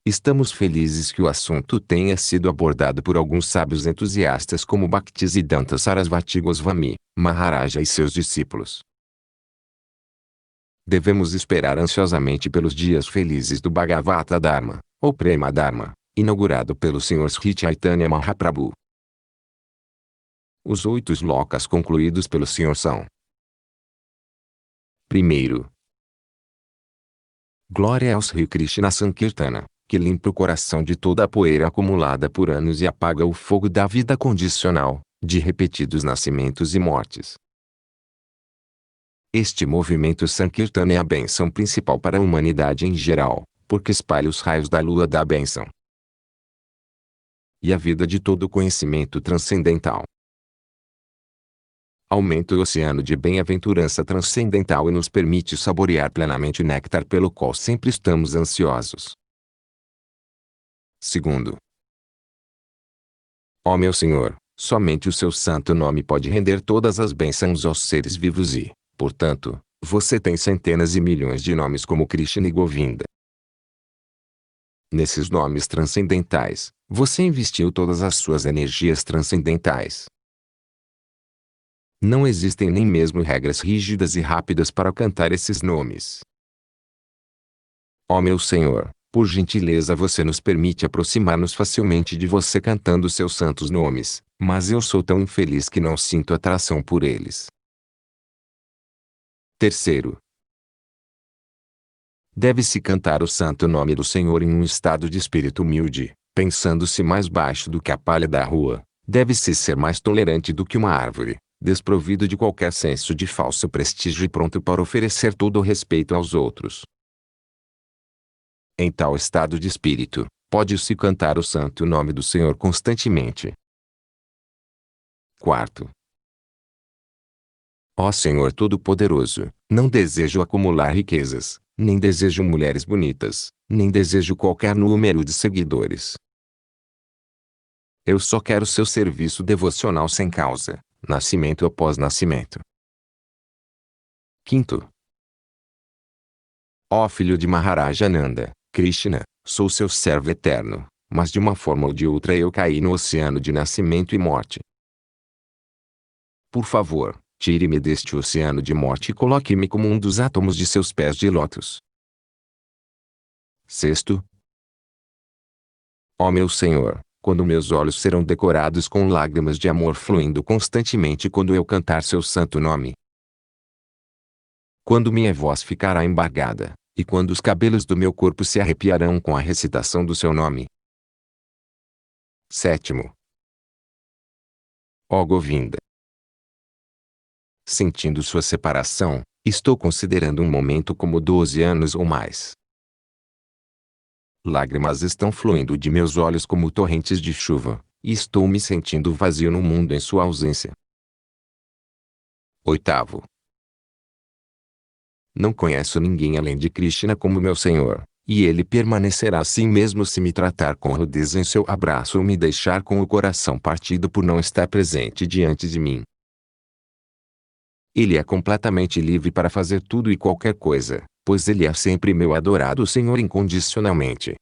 Estamos felizes que o assunto tenha sido abordado por alguns sábios entusiastas como Bhaktisiddhanta Sarasvati Goswami, Maharaja e seus discípulos. Devemos esperar ansiosamente pelos dias felizes do Bhagavata Dharma, ou Prema Dharma, inaugurado pelo Sr. Sri Chaitanya Mahaprabhu. Os 8 slokas concluídos pelo Senhor são: Primeiro, glória ao Sri Krishna Sankirtana, que limpa o coração de toda a poeira acumulada por anos e apaga o fogo da vida condicional, de repetidos nascimentos e mortes. Este movimento Sankirtana é a bênção principal para a humanidade em geral, porque espalha os raios da lua da bênção e a vida de todo o conhecimento transcendental. Aumenta o oceano de bem-aventurança transcendental e nos permite saborear plenamente o néctar pelo qual sempre estamos ansiosos. Segundo, ó meu Senhor, somente o seu santo nome pode render todas as bênçãos aos seres vivos e, portanto, você tem centenas e milhões de nomes como Krishna e Govinda. Nesses nomes transcendentais, você investiu todas as suas energias transcendentais. Não existem nem mesmo regras rígidas e rápidas para cantar esses nomes. Ó meu Senhor, por gentileza você nos permite aproximar-nos facilmente de você cantando seus santos nomes, mas eu sou tão infeliz que não sinto atração por eles. Terceiro, deve-se cantar o santo nome do Senhor em um estado de espírito humilde, pensando-se mais baixo do que a palha da rua, deve-se ser mais tolerante do que uma árvore, desprovido de qualquer senso de falso prestígio e pronto para oferecer todo o respeito aos outros. Em tal estado de espírito, pode-se cantar o santo nome do Senhor constantemente. Quarto, ó Senhor Todo-Poderoso, não desejo acumular riquezas, nem desejo mulheres bonitas, nem desejo qualquer número de seguidores. Eu só quero seu serviço devocional sem causa, nascimento após nascimento. Quinto, ó filho de Maharaja Nanda, Krishna, sou seu servo eterno, mas de uma forma ou de outra eu caí no oceano de nascimento e morte. Por favor, tire-me deste oceano de morte e coloque-me como um dos átomos de seus pés de lótus. Sexto, ó meu Senhor, quando meus olhos serão decorados com lágrimas de amor fluindo constantemente quando eu cantar seu santo nome. Quando minha voz ficará embargada, e quando os cabelos do meu corpo se arrepiarão com a recitação do seu nome. Sétimo, ó Govinda, sentindo sua separação, estou considerando um momento como 12 anos ou mais. Lágrimas estão fluindo de meus olhos como torrentes de chuva, e estou me sentindo vazio no mundo em sua ausência. Oitavo, não conheço ninguém além de Krishna como meu Senhor, e ele permanecerá assim mesmo se me tratar com rudeza em seu abraço ou me deixar com o coração partido por não estar presente diante de mim. Ele é completamente livre para fazer tudo e qualquer coisa, pois ele é sempre meu adorado Senhor incondicionalmente.